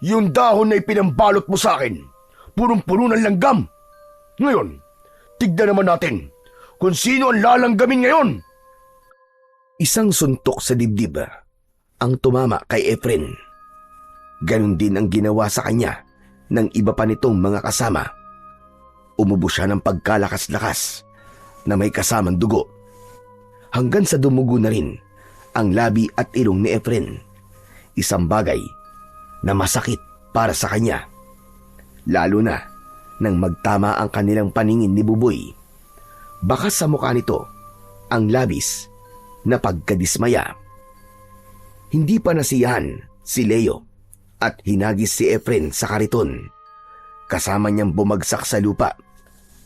Yung dahon na ipinambalot mo sa akin, punong-puno ng langgam. Ngayon, tignan naman natin kung sino ang lalanggamin ngayon. Isang suntok sa dibdib ang tumama kay Efren. Ganon din ang ginawa sa kanya ng iba pa nitong mga kasama. Umubo siya ng pagkalakas-lakas na may kasamang dugo, hanggang sa dumugo na rin ang labi at ilong ni Efren. Isang bagay na masakit para sa kanya, lalo na nang magtama ang kanilang paningin ni Buboy. Baka sa mukha nito ang labis na pagkadismaya. Hindi pa nasiyahan si Leo at hinagis si Efren sa kariton. Kasama niyang bumagsak sa lupa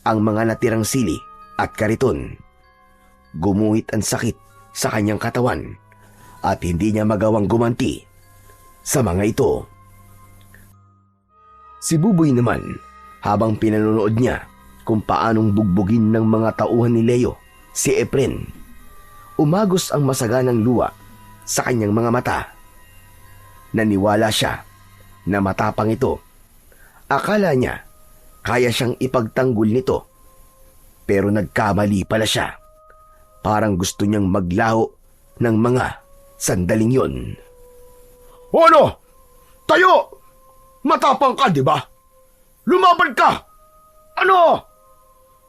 ang mga natirang sili at kariton. Gumuhit ang sakit sa kanyang katawan at hindi niya magawang gumanti sa mga ito. Si Buboy naman, habang pinanonood niya kung paanong bugbugin ng mga tauhan ni Leo si Efren, umagos ang masaganang luha sa kanyang mga mata. Naniwala siya na matapang ito. Akala niya kaya siyang ipagtanggol nito, pero nagkamali pala siya. Parang gusto niyang maglaho ng mga sandaling yon. O ano? Tayo! Matapang ka, di ba? Lumaban ka! Ano?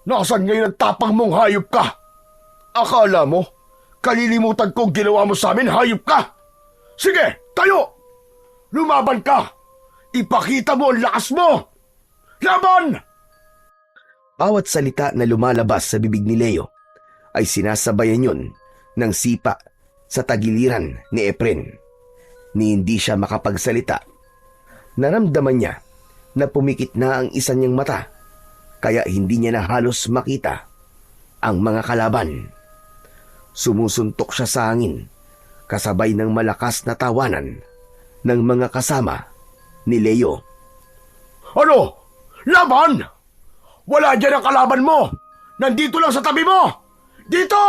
Nasaan ngayon ang tapang mong hayop ka? Akala mo, kalilimutan ko ginawa mo sa amin, hayop ka? Sige, tayo! Lumaban ka! Ipakita mo ang lakas mo! Laban! Bawat salita na lumalabas sa bibig ni Leo ay sinasabayan yun ng sipa sa tagiliran ni Efren. Ni hindi siya makapagsalita. Naramdaman niya na pumikit na ang isa niyang mata, kaya hindi niya na halos makita ang mga kalaban. Sumusuntok siya sa hangin, kasabay ng malakas na tawanan ng mga kasama ni Leo. Ano? Laban! Wala dyan ang kalaban mo! Nandito lang sa tabi mo! Dito!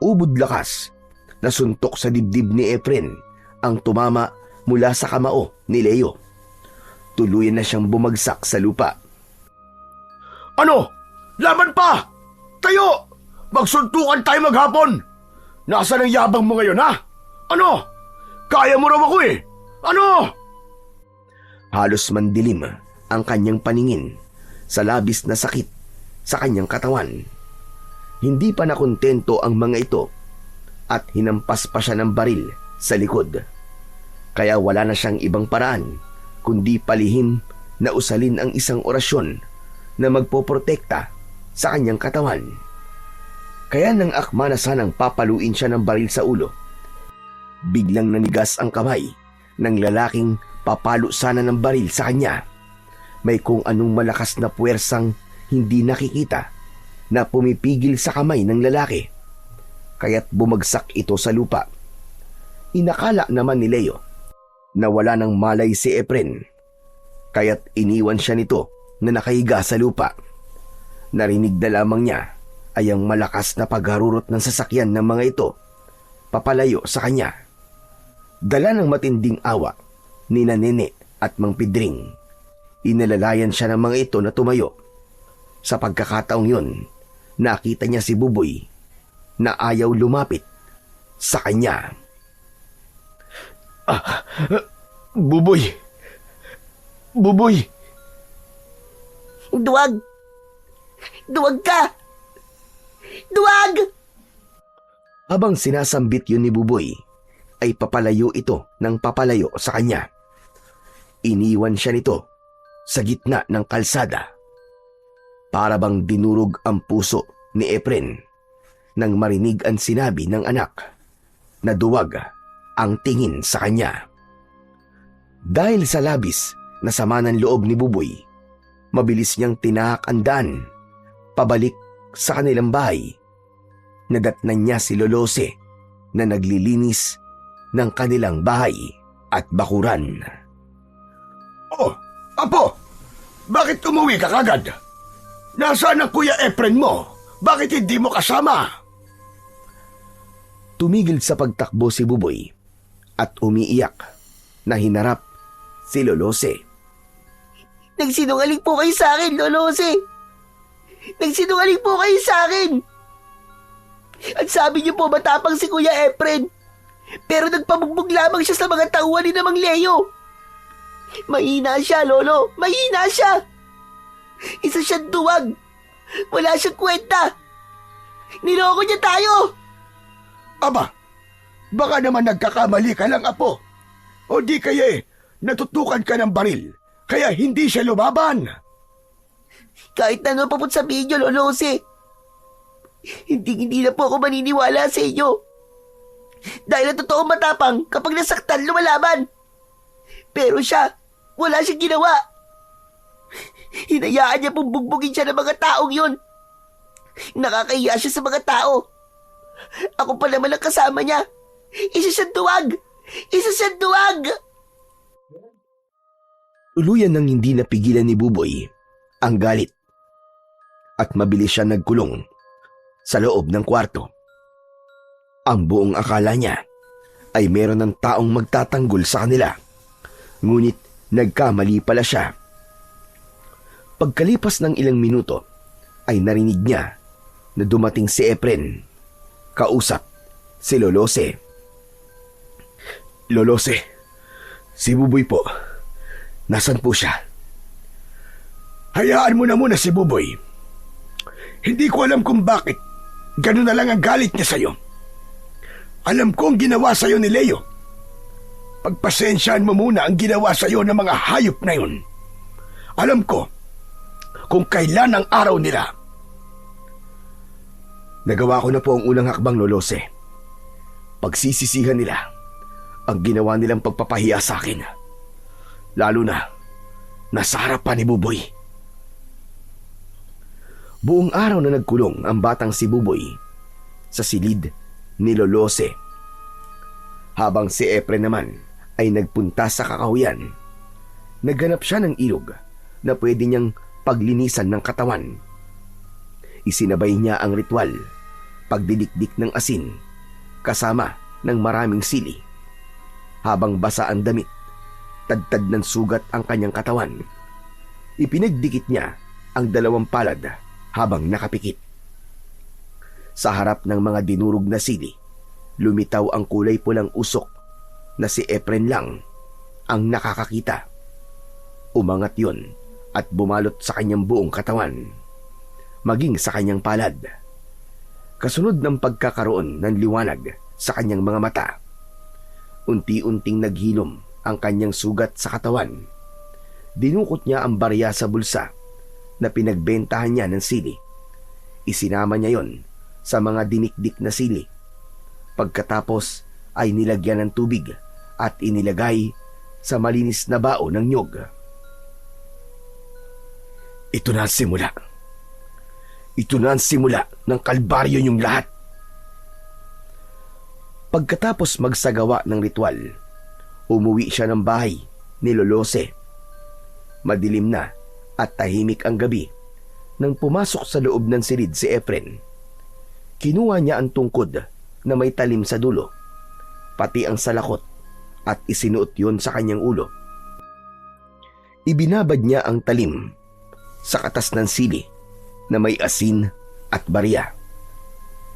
Ubod lakas na suntok sa dibdib ni Efren ang tumama mula sa kamao ni Leo. Tuluyan na siyang bumagsak sa lupa. Ano? Laban pa! Tayo! Magsuntukan tayo maghapon! Nasaan ang yabang mo ngayon, ha? Ano? Kaya mo raw ako eh! Ano? Halos mandilim ang kanyang paningin sa labis na sakit sa kanyang katawan. Hindi pa nakontento ang mga ito at hinampas pa siya ng baril sa likod. Kaya wala na siyang ibang paraan kundi palihim na usalin ang isang orasyon na magpoprotekta sa kanyang katawan. Kaya nang akma na sanang papaluin siya ng baril sa ulo, biglang nanigas ang kamay ng lalaking papalo sana ng baril sa kanya. May kung anong malakas na puwersang hindi nakikita na pumipigil sa kamay ng lalaki, kaya't bumagsak ito sa lupa. Inakala naman ni Leo na wala nang malay si Efren, kaya't iniwan siya nito na nakahiga sa lupa. Narinig na lamang niya ay ang malakas na pagharurot ng sasakyan ng mga ito papalayo sa kanya. Dala ng matinding awa ni Nene at Mang Pidring, inalalayan siya ng mga ito na tumayo. Sa pagkakataong yun, nakita niya si Buboy na ayaw lumapit sa kanya. Buboy! Buboy! Duwag! Duwag ka! Duwag! Habang sinasambit yun ni Buboy, ay papalayo ito ng papalayo sa kanya. Iniwan siya nito sa gitna ng kalsada. Para bang dinurog ang puso ni Efren nang marinig ang sinabi ng anak na duwag ang tingin sa kanya. Dahil sa labis na sama ng loob ni Buboy, mabilis niyang tinahak ang daan pabalik sa kanilang bahay. Nadatnan niya si Lolose na naglilinis ng kanilang bahay at bakuran. Oh, Apo! Bakit umuwi ka kagad? Nasaan ang Kuya Efren mo? Bakit hindi mo kasama? Tumigil sa pagtakbo si Buboy at umiiyak na hinarap si Lolose. Nagsinungaling po kayo sa akin, Lolose! Nagsinungaling po kayo sa akin! At sabi niyo po matapang si Kuya Efren, pero nagpabugbog lamang siya sa mga tauhan ni Mang Leo. Mahina siya, Lolo. Mahina siya. Isa siyang duwag. Wala siyang kwenta. Niloko niya tayo. Aba, baka naman nagkakamali ka lang, Apo. O di kaya natutukan ka ng baril, kaya hindi siya lumaban. Kahit na ano pa po sabihin niyo, Lolo Jose, hindi na po ako maniniwala sa inyo. Dahil ang totoo matapang kapag nasaktan lumalaban. Pero siya, wala siyang ginawa. Hinayaan niya pong bugbugin siya ng mga taong yun. Nakakahiya siya sa mga tao. Ako pa naman ang kasama niya. Isa siyang duwag! Isa siyang duwag! Tuluyan nang hindi napigilan ni Buboy ang galit at mabilis siya nagkulong sa loob ng kwarto. Ang buong akala niya ay meron ng taong magtatanggol sa kanila, ngunit nagkamali pala siya. Pagkalipas ng ilang minuto ay narinig niya na dumating si Efren, kausap si Lolose. Lolose, si Buboy po. Nasaan po siya? Hayaan mo na muna si Buboy. Hindi ko alam kung bakit ganun na lang ang galit niya sa'yo. Alam ko ang ginawa sa'yo ni Leo. Pagpasensyaan mo muna ang ginawa sa'yo ng mga hayop na yun. Alam ko kung kailan ang araw nila. Nagawa ko na po ang unang hakbang, Lolose. Pagsisisihan nila ang ginawa nilang pagpapahiya sa akin. Lalo na nasa harapan ni Buboy. Buong araw na nagkulong ang batang si Buboy sa silid ni Lolose. Habang si Efren naman ay nagpunta sa kakahuyan, naghanap siya ng ilog na pwede niyang paglinisan ng katawan. Isinabay niya ang ritual, pagdidikdik ng asin, kasama ng maraming sili. Habang basa ang damit, tadtad ng sugat ang kanyang katawan, ipinagdikit niya ang 2 palad habang nakapikit. Sa harap ng mga dinurog na sili, lumitaw ang kulay pulang usok na si Efren lang ang nakakakita. Umangat yon at bumalot sa kanyang buong katawan, maging sa kanyang palad. Kasunod ng pagkakaroon ng liwanag sa kanyang mga mata, unti-unting naghilom ang kanyang sugat sa katawan. Dinukot niya ang barya sa bulsa na pinagbentahan niya ng sili. Isinama niya yon sa mga dinikdik na sili. Pagkatapos ay nilagyan ng tubig at inilagay sa malinis na bao ng nyog. Ito na ang simula. Ito na ang simula ng kalbaryo niyong lahat. Pagkatapos magsagawa ng ritual, umuwi siya ng bahay ni Lolose. Madilim na at tahimik ang gabi nang pumasok sa loob ng silid si Efren. Kinuha niya ang tungkod na may talim sa dulo, pati ang salakot, at isinuot yon sa kanyang ulo. Ibinabad niya ang talim sa katas ng sili na may asin at barya.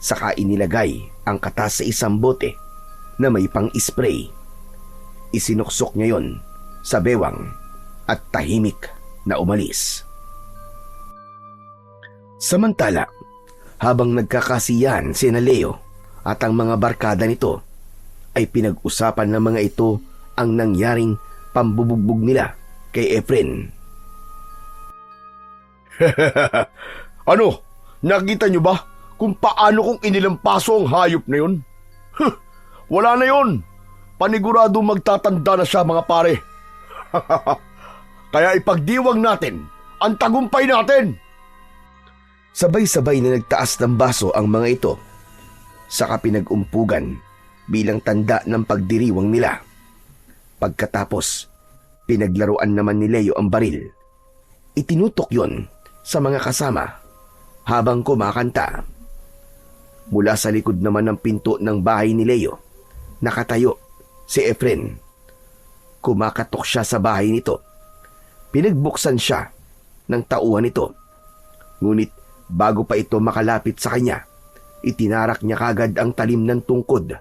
Saka inilagay ang katas sa isang bote na may pang-spray. Isinuksok niya yon sa bewang at tahimik na umalis. Samantala, habang nagkakasiyahan sina Leo at ang mga barkada nito, ay pinag-usapan ng mga ito ang nangyaring pambubugbog nila kay Efren. Ano? Nakita niyo ba kung paano kong inilampaso ang hayop na yun? Wala na yun. Panigurado magtatanda na siya, mga pare. Kaya ipagdiwang natin ang tagumpay natin. Sabay-sabay na nagtaas ng baso ang mga ito, saka pinag-umpugan bilang tanda ng pagdiriwang nila. Pagkatapos, pinaglaruan naman ni Leo ang baril. Itinutok yon sa mga kasama habang kumakanta. Mula sa likod naman ng pinto ng bahay ni Leo, nakatayo si Efren. Kumakatok siya sa bahay nito. Pinagbuksan siya ng tauhan nito. Ngunit bago pa ito makalapit sa kanya, itinarak niya kagad ang talim ng tungkod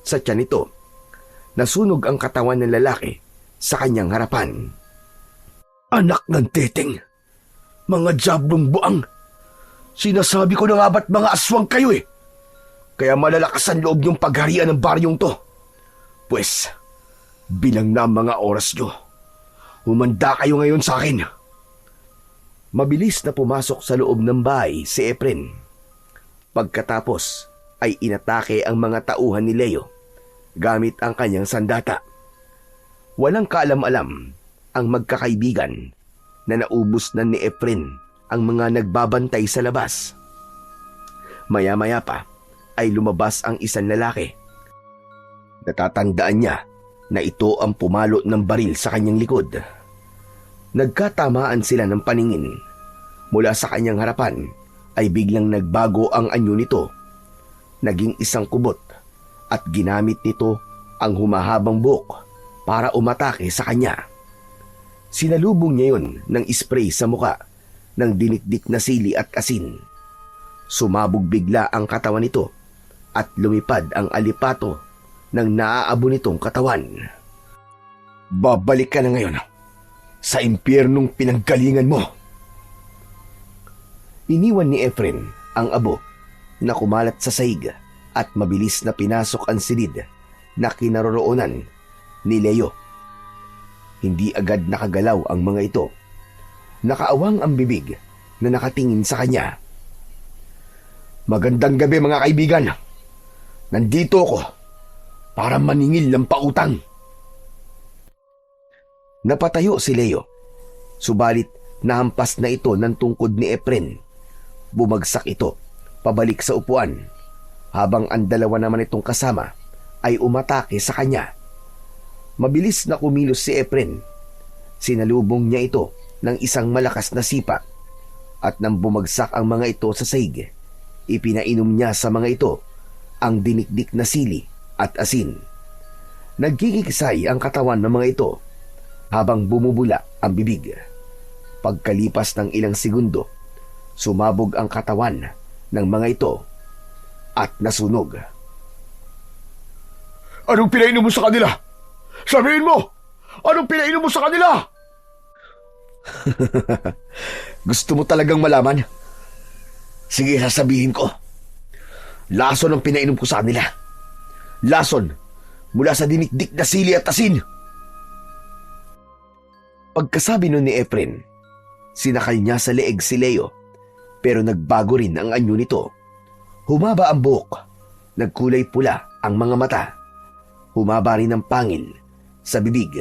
sa tiyan nito. Nasunog ang katawan ng lalaki sa kanyang harapan. Anak ng teteng, mga jablong buang. Sinasabi ko na nga ba't mga aswang kayo eh. Kaya malalakas ang loob niyong pagharian ng baryong to. Pues, bilang na ang mga oras nyo. Humanda kayo ngayon sa akin. Mabilis na pumasok sa loob ng bahay si Efren. Pagkatapos ay inatake ang mga tauhan ni Leo gamit ang kanyang sandata. Walang kaalam-alam ang magkakaibigan na naubos na ni Efren ang mga nagbabantay sa labas. Maya-maya pa ay lumabas ang isang lalaki. Natatandaan niya na ito ang pumalo ng baril sa kanyang likod. Nagkatamaan sila ng paningin. Mula sa kanyang harapan ay biglang nagbago ang anyo nito. Naging isang kubot at ginamit nito ang humahabang buhok para umatake sa kanya. Sinalubong niya yun ng spray sa muka ng dinikdik na sili at asin. Sumabog bigla ang katawan nito at lumipad ang alipato ng naaabo nitong katawan. Babalik ka na ngayon sa impyernong pinanggalingan mo. Iniwan ni Efren ang abo na kumalat sa sahig at mabilis na pinasok ang silid na kinaroroonan ni Leo. Hindi agad nakagalaw ang mga ito. Nakaawang ang bibig na nakatingin sa kanya. Magandang gabi mga kaibigan. Nandito ako para maningil ng pautang. Napatayo si Leo. Subalit nahampas na ito ng tungkod ni Efren. Bumagsak ito pabalik sa upuan habang ang dalawa naman itong kasama ay umatake sa kanya. Mabilis na kumilos si Efren. Sinalubong niya ito ng isang malakas na sipa at nang bumagsak ang mga ito sa sahig, ipinainom niya sa mga ito ang dinikdik na sili at asin. Nagkikisay ang katawan ng mga ito habang bumubula ang bibig. Pagkalipas ng ilang segundo, sumabog ang katawan ng mga ito at nasunog. Anong pinainom mo sa kanila? Sabihin mo! Anong pinainom mo sa kanila? Gusto mo talagang malaman? Sige, sasabihin ko. Lason ang pinainom ko sa kanila. Lason mula sa dinikdik na sili at asin. Pagkasabi nun ni Efren, sinakal niya sa leeg si Leo, pero nagbago rin ang anyo nito. Humaba ang buhok, nagkulay pula ang mga mata, humaba rin ang pangil sa bibig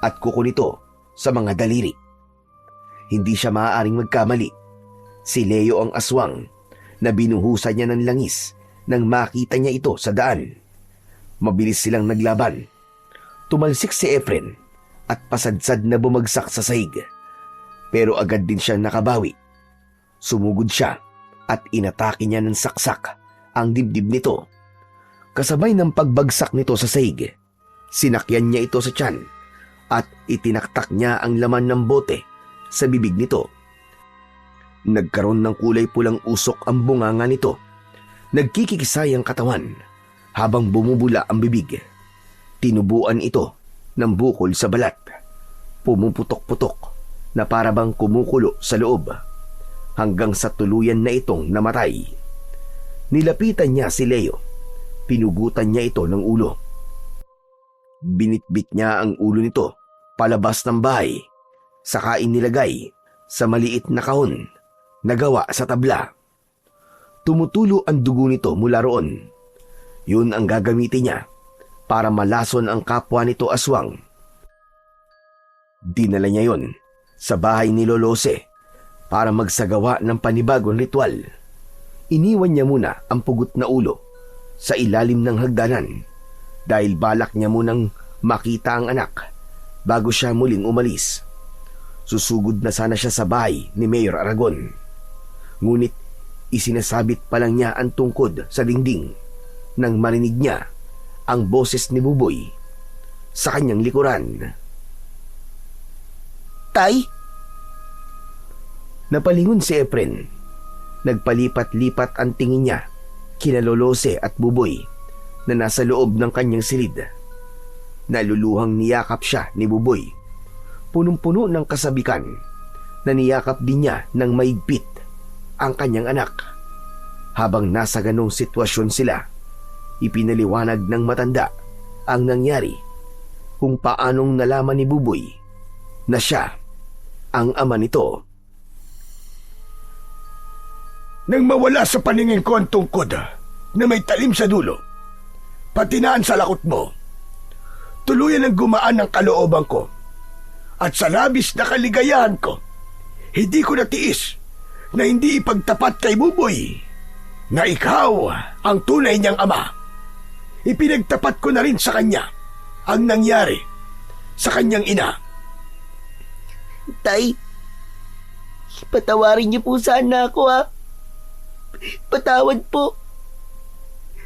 at kuko nito sa mga daliri. Hindi siya maaaring magkamali. Si Leo ang aswang na binuhusan niya ng langis nang makita niya ito sa daan. Mabilis silang naglaban. Tumalsik si Efren at pasadsad na bumagsak sa sahig. Pero agad din siya nakabawi. Sumugod siya at inatake niya ng saksak ang dibdib nito. Kasabay ng pagbagsak nito sa sahig, sinakyan niya ito sa tiyan at itinaktak niya ang laman ng bote sa bibig nito. Nagkaroon ng kulay pulang usok ang bunganga nito. Nagkikisay ang katawan habang bumubula ang bibig. Tinubuan ito ng bukol sa balat. Pumuputok-putok na parabang kumukulo sa loob hanggang sa tuluyan na itong namatay. Nilapitan niya si Leo. Pinugutan niya ito ng ulo. Binitbit niya ang ulo nito palabas ng bahay, saka inilagay sa maliit na kahon na gawa sa tabla. Tumutulo ang dugo nito mula roon. Yun ang gagamitin niya para malason ang kapwa nito aswang. Dinala niya yon sa bahay ni Lolose para magsagawa ng panibagong ritual. Iniwan niya muna ang pugot na ulo sa ilalim ng hagdanan dahil balak niya munang makita ang anak bago siya muling umalis. Susugod na sana siya sa bahay ni Mayor Aragon. Ngunit isinasabit pa lang niya ang tungkod sa dingding nang marinig niya ang boses ni Buboy sa kanyang likuran. Tay? Napalingon si Efren. Nagpalipat-lipat ang tingin niya kina Lolose at Buboy na nasa loob ng kanyang silid. Naluluhang niyakap siya ni Buboy. Punong-puno ng kasabikan na niyakap din niya ng maigpit ang kanyang anak. Habang nasa ganong sitwasyon sila, ipinaliwanag ng matanda ang nangyari kung paanong nalaman ni Buboy na siya ang ama nito. Nang mawala sa paningin ko ang tungkod na may talim sa dulo, pati na ang salakot mo, tuluyan ang gumaan ng kalooban ko. At sa labis na kaligayahan ko, hindi ko natiis na hindi ipagtapat kay Buboy na ikaw ang tunay niyang ama. Ipinagtapat ko na rin sa kanya ang nangyari sa kanyang ina. Tay, patawarin niyo po sana ako, ha. Patawad po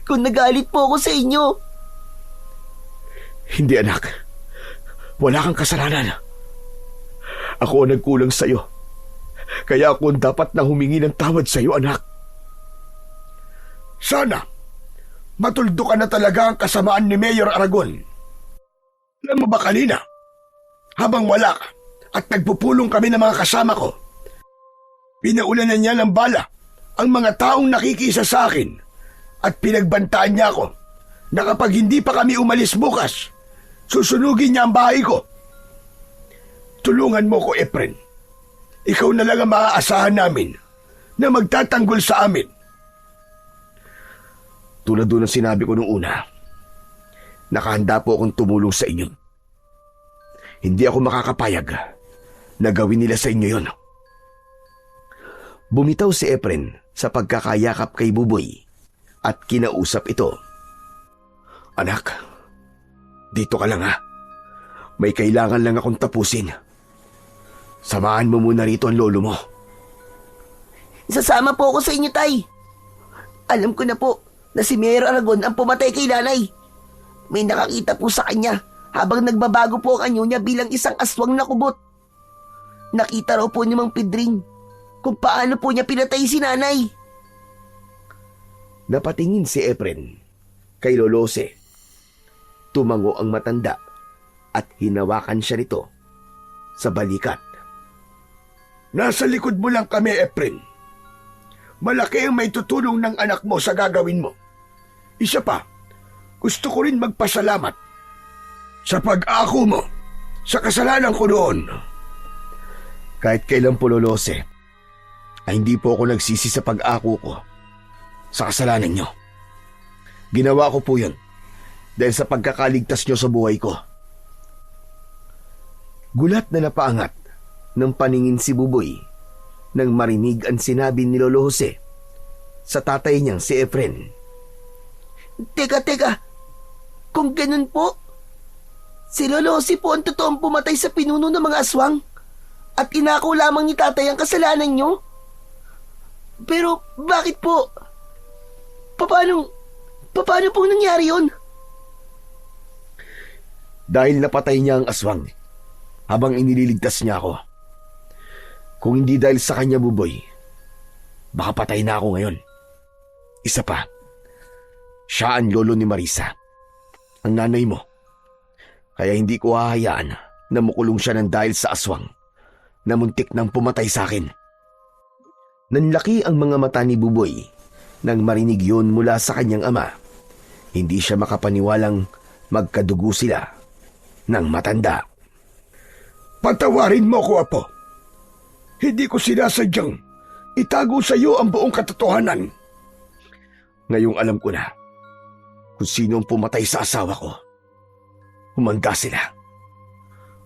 kung nagalit po ako sa inyo. Hindi, anak. Wala kang kasalanan. Ako ang nagkulang sa'yo. Kaya ako ang dapat na humingi ng tawad sa'yo, anak. Sana matuldo ka na talaga ang kasamaan ni Mayor Aragon. Alam mo ba kanina, habang wala ka at nagpupulong kami ng mga kasama ko, pinaulanan niya ng bala ang mga taong nakikisa sa akin at pinagbantaan niya ako na kapag hindi pa kami umalis bukas, susunugin niya ang bahay ko. Tulungan mo ko, Efren. Ikaw na lang ang maaasahan namin na magtatanggol sa amin. Tulad doon ang sinabi ko nung una, nakahanda po akong tumulong sa inyo. Hindi ako makakapayag na gawin nila sa inyo yon. Bumitaw si Efren sa pagkakayakap kay Buboy at kinausap ito. Anak, dito ka lang ha. May kailangan lang akong tapusin. Samahan mo muna rito ang lolo mo. Sasama po ako sa inyo, Tay. Alam ko na po na si Mayor Aragon ang pumatay kay nanay. May nakakita po sa kanya habang nagbabago po ang anyo niya bilang isang aswang na kubot. Nakita raw po ni Mang Pedring kung paano po niya pinatay si nanay. Napatingin si Efren kay Lolose. Tumango ang matanda at hinawakan siya nito sa balikat. Nasa likod mo lang kami, Efren. Malaki ang may tutulong ng anak mo sa gagawin mo. Isa pa, gusto ko rin magpasalamat sa pag-ako mo sa kasalanan ko noon. Kahit kailan po, Lolose, ay hindi po ako nagsisi sa pag-ako ko sa kasalanan nyo. Ginawa ko po yun dahil sa pagkakaligtas nyo sa buhay ko. Gulat na napaangat ng paningin si Buboy nang marinig ang sinabi ni Lolo Jose sa tatay niyang si Efren. Teka. Kung ganun po, si Lolo Jose po ang totoong pumatay sa pinuno ng mga aswang at inako lamang ni tatay ang kasalanan nyo? Pero bakit po? Paano po nangyari yun? Dahil napatay niya ang aswang habang inililigtas niya ako. Kung hindi dahil sa kanya, Buboy, baka patay na ako ngayon. Isa pa, siya ang lolo ni Marisa, ang nanay mo. Kaya hindi ko hahayaan na makulong siya ng dahil sa aswang na muntik nang pumatay sa akin. Nanlaki ang mga mata ni Buboy nang marinig yun mula sa kanyang ama. Hindi siya makapaniwalang magkadugo sila ng matanda. Patawarin mo ko, Apo. Hindi ko sinasadyang itago sa iyo ang buong katotohanan. Ngayong alam ko na kung sino ang pumatay sa asawa ko. Humanda sila.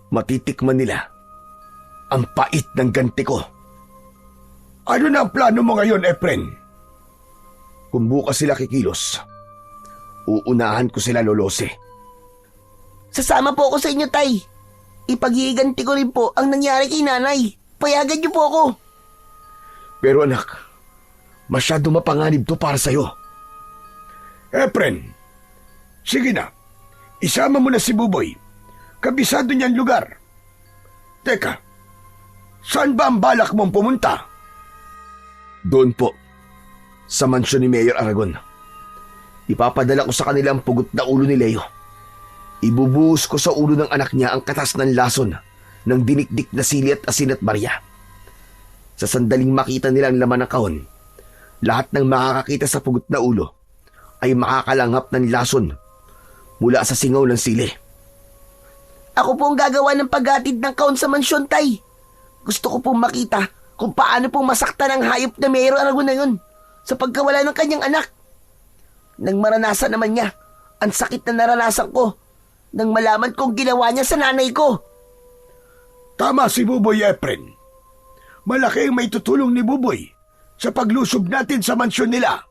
Matitikman nila ang pait ng ganti ko. Ano na ang plano mo ngayon, Efren? Kung bukas sila kikilos, uunahan ko sila, Lolose. Sasama po ako sa inyo, Tay. Ipaghihiganti ko rin po ang nangyari kay nanay. Payagan niyo po ako. Pero anak, masyado mapanganib to para sa'yo. Efren, sige na. Isama mo na si Buboy. Kabisado niyan lugar. Teka, saan ba ang balak mong pumunta? Doon po, sa mansyon ni Mayor Aragon. Ipapadala ko sa kanila ang pugot na ulo ni Leo. Ibubuhos ko sa ulo ng anak niya ang katas ng lason ng dinikdik na sili at asin at barya. Sa sandaling makita nila ang laman ng kahon, lahat ng makakakita sa pugot na ulo ay makakalanghap ng lason mula sa singaw ng sili. Ako po ang gagawa ng paghatid ng kahon sa mansyon, Tay. Gusto ko pong makita kung paano pong masaktan ang hayop na Mayor Aragon na yun sa pagkawala ng kanyang anak. Nang maranasan naman niya ang sakit na naranasan ko nang malaman kong ginawa niya sa nanay ko. Tama si Buboy Efren. Malaki ang may tutulong ni Buboy sa paglusob natin sa mansyon nila.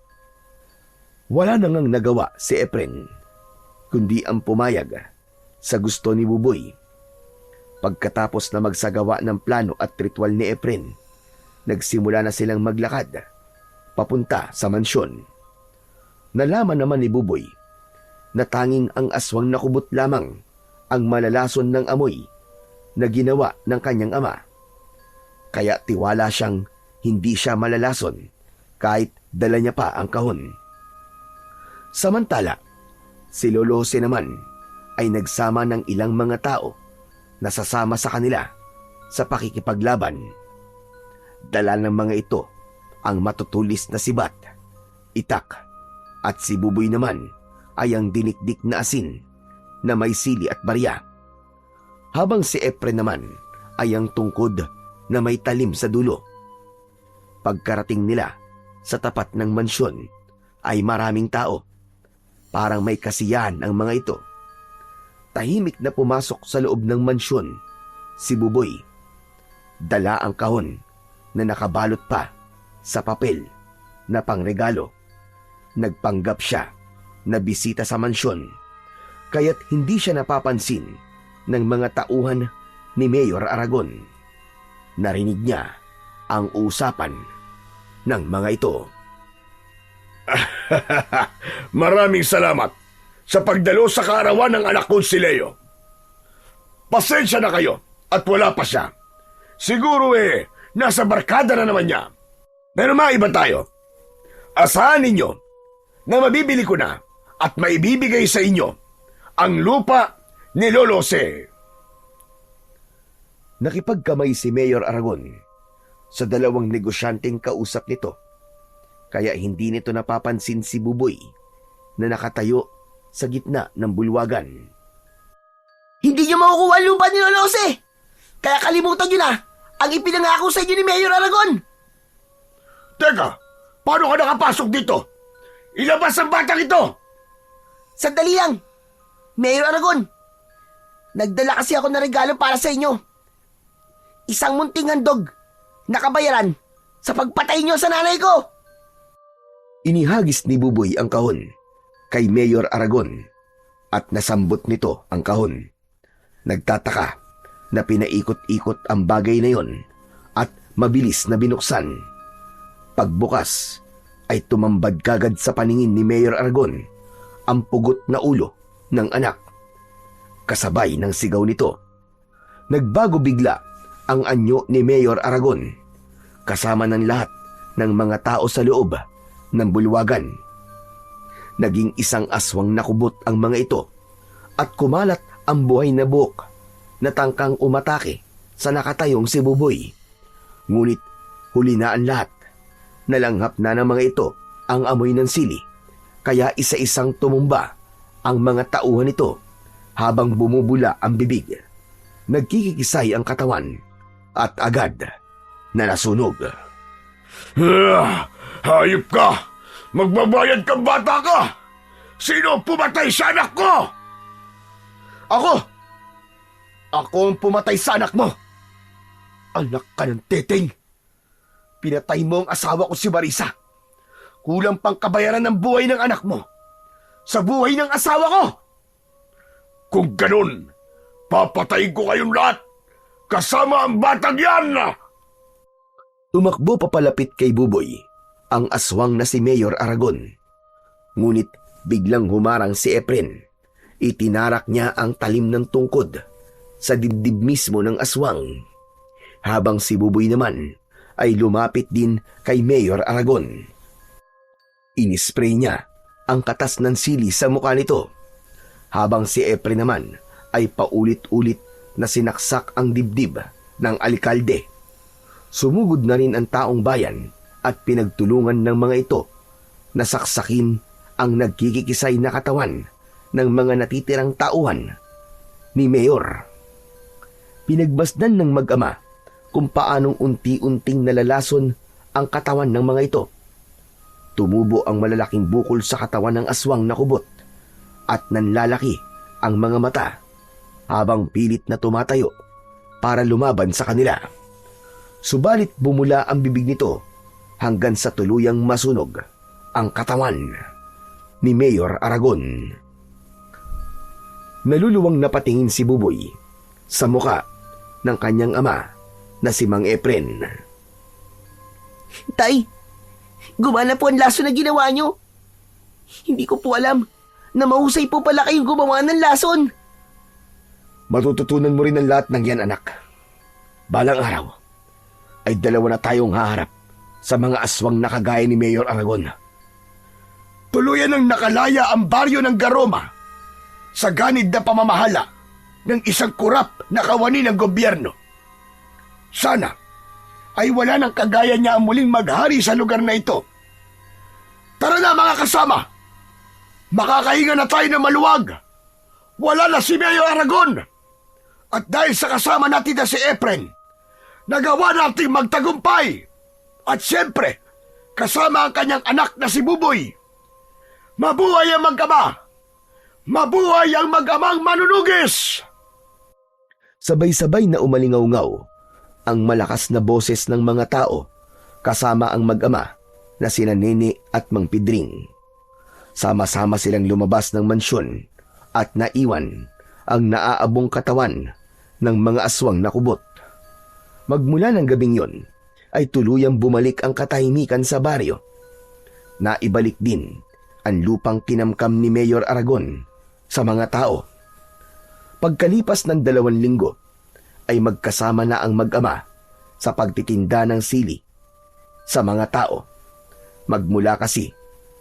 Wala na ngang nagawa si Efren, kundi ang pumayag sa gusto ni Buboy. Pagkatapos na magsagawa ng plano at ritual ni Efren, nagsimula na silang maglakad papunta sa mansyon. Nalaman naman ni Buboy na tanging ang aswang na kubot lamang ang malalason ng amoy na ginawa ng kanyang ama. Kaya tiwala siyang hindi siya malalason kahit dala niya pa ang kahon. Samantala, si Lolo Jose naman ay nagsama ng ilang mga tao na sasama sa kanila sa pakikipaglaban. Dala ng mga ito ang matutulis na si Bat, Itak, at si Buboy naman ay ang dinikdik na asin na may sili at barya. Habang si Efren naman ay ang tungkod na may talim sa dulo. Pagkarating nila sa tapat ng mansyon ay maraming tao. Parang may kasiyahan ang mga ito. Tahimik na pumasok sa loob ng mansyon si Buboy. Dala ang kahon na nakabalot pa sa papel na pangregalo. Nagpanggap siya na bisita sa mansyon, kaya't hindi siya napapansin ng mga tauhan ni Mayor Aragon. Narinig niya ang usapan ng mga ito. Maraming salamat sa pagdalo sa kaarawan ng anak kong si Leo. Pasensya na kayo at wala pa siya. Siguro nasa barkada na naman niya. Pero maiba tayo. Asahan ninyo na mabibili ko na at maibibigay sa inyo ang lupa ni Lolo Jose. Nakipagkamay si Mayor Aragon sa dalawang negosyanteng kausap nito, kaya hindi nito napapansin si Buboy na nakatayo sa gitna ng bulwagan. Hindi niyo makukuha ang lupa ni Lolo Jose. Kaya kalimutan niyo na ang ipinangako sa inyo ni Mayor Aragon. Teka, paano ka nakapasok dito? Ilabas ang batang ito! Sandali lang, Mayor Aragon. Nagdala kasi ako ng regalo para sa inyo. Isang munting handog na kabayaran sa pagpatay niyo sa nanay ko. Inihagis ni Buboy ang kahon kay Mayor Aragon at nasambot nito ang kahon. Nagtataka na pinaikot-ikot ang bagay na yon at mabilis na binuksan. Pagbukas ay tumambad kagad sa paningin ni Mayor Aragon ang pugot na ulo ng anak. Kasabay ng sigaw nito, nagbago bigla ang anyo ni Mayor Aragon kasama ng lahat ng mga tao sa loob ng bulwagan. Naging isang aswang nakubot ang mga ito at kumalat ang buhay na buhok na tangkang umatake sa nakatayong si Buboy. Ngunit huli na ang lahat. Nalanghap na ng mga ito ang amoy ng sili, kaya isa-isang tumumba ang mga tauhan nito habang bumubula ang bibig. Nagkikisay ang katawan at agad na nasunog. Hayop ka! Magbabayad kang bata ka! Sino ang pumatay sa anak ko? Ako! Ako ang pumatay sa anak mo! Anak ka ng teteng! Pinatay mo ang asawa ko si Marisa. Kulang pang kabayaran ng buhay ng anak mo sa buhay ng asawa ko! Kung ganun, papatayin ko kayong lahat kasama ang batang yan! Tumakbo papalapit kay Buboy ang aswang na si Mayor Aragon. Ngunit biglang humarang si Efren. Itinarak niya ang talim ng tungkod sa dibdib mismo ng aswang. Habang si Buboy naman ay lumapit din kay Mayor Aragon. Inispray niya ang katas ng sili sa mukha nito, habang si Efren naman ay paulit-ulit na sinaksak ang dibdib ng alkalde. Sumugod na rin ang taong bayan at pinagtulungan ng mga ito na saksakin ang nagkikikisay na katawan ng mga natitirang tauhan ni Mayor. Pinagmasdan ng mag-ama kung paanong unti-unting nalalason ang katawan ng mga ito. Tumubo ang malalaking bukol sa katawan ng aswang na kubot at nanlalaki ang mga mata habang pilit na tumatayo para lumaban sa kanila. Subalit bumula ang bibig nito hanggang sa tuluyang masunog ang katawan ni Mayor Aragon. Naluluwang napatingin si Buboy sa muka ng kanyang ama na si Mang Efren. Tay, gumana po ang lason na ginawa nyo. Hindi ko po alam na mahusay po pala kayong gumawa ng lason. Matututunan mo rin ang lahat ng yan, anak. Balang araw ay dalawa na tayong haharap sa mga aswang na kagaya ni Mayor Aragon. Tuluyan ng nakalaya ang baryo ng Garoma sa ganid na pamamahala ng isang kurap na kawani ng gobyerno. Sana ay wala nang kagaya niya ang muling maghari sa lugar na ito. Tara na mga kasama! Makakahinga na tayo ng maluwag! Wala na si Mayor Aragon! At dahil sa kasama natin na si Efren, nagawa nating magtagumpay! At siyempre, kasama ang kanyang anak na si Buboy! Mabuhay ang mag-ama! Mabuhay ang mag-amang manunugis! Sabay-sabay na umalingaw-ngaw ang malakas na boses ng mga tao kasama ang mag-ama na sina Nene at Mang Pidring. Sama-sama silang lumabas ng mansyon at naiwan ang naaabong katawan ng mga aswang na kubot. Magmula ng gabing yon ay tuluyang bumalik ang katahimikan sa baryo. Naibalik din ang lupang kinamkam ni Mayor Aragon sa mga tao. Pagkalipas ng 2 linggo ay magkasama na ang mag-ama sa pagtitinda ng sili sa mga tao. Magmula kasi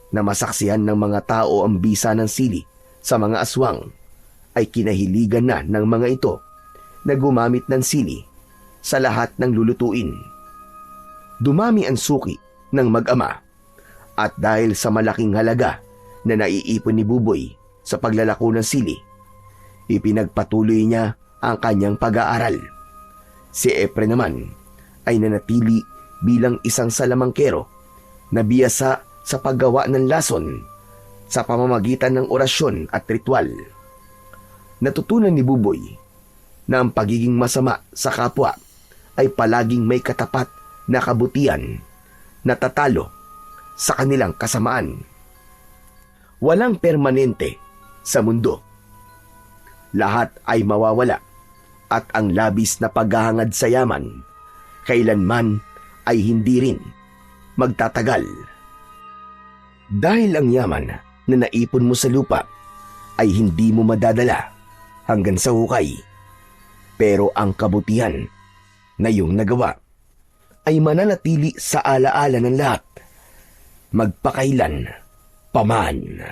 na masaksihan ng mga tao ang bisa ng sili sa mga aswang, ay kinahiligan na ng mga ito na gumamit ng sili sa lahat ng lulutuin. Dumami ang suki ng mag-ama at dahil sa malaking halaga na naiipon ni Buboy sa paglalako ng sili, ipinagpatuloy niya ang kanyang pag-aaral. Si Efren naman ay nanatili bilang isang salamangkero na biyasa sa paggawa ng lason sa pamamagitan ng orasyon at ritual. Natutunan ni Buboy na ang pagiging masama sa kapwa ay palaging may katapat na kabutihan na tatalo sa kanilang kasamaan. Walang permanente sa mundo. Lahat ay mawawala at ang labis na paghahangad sa yaman kailanman ay hindi rin magtatagal. Dahil ang yaman na naipon mo sa lupa ay hindi mo madadala hanggang sa hukay. Pero ang kabutihan na iyong nagawa ay mananatili sa alaala ng lahat, magpakailan paman.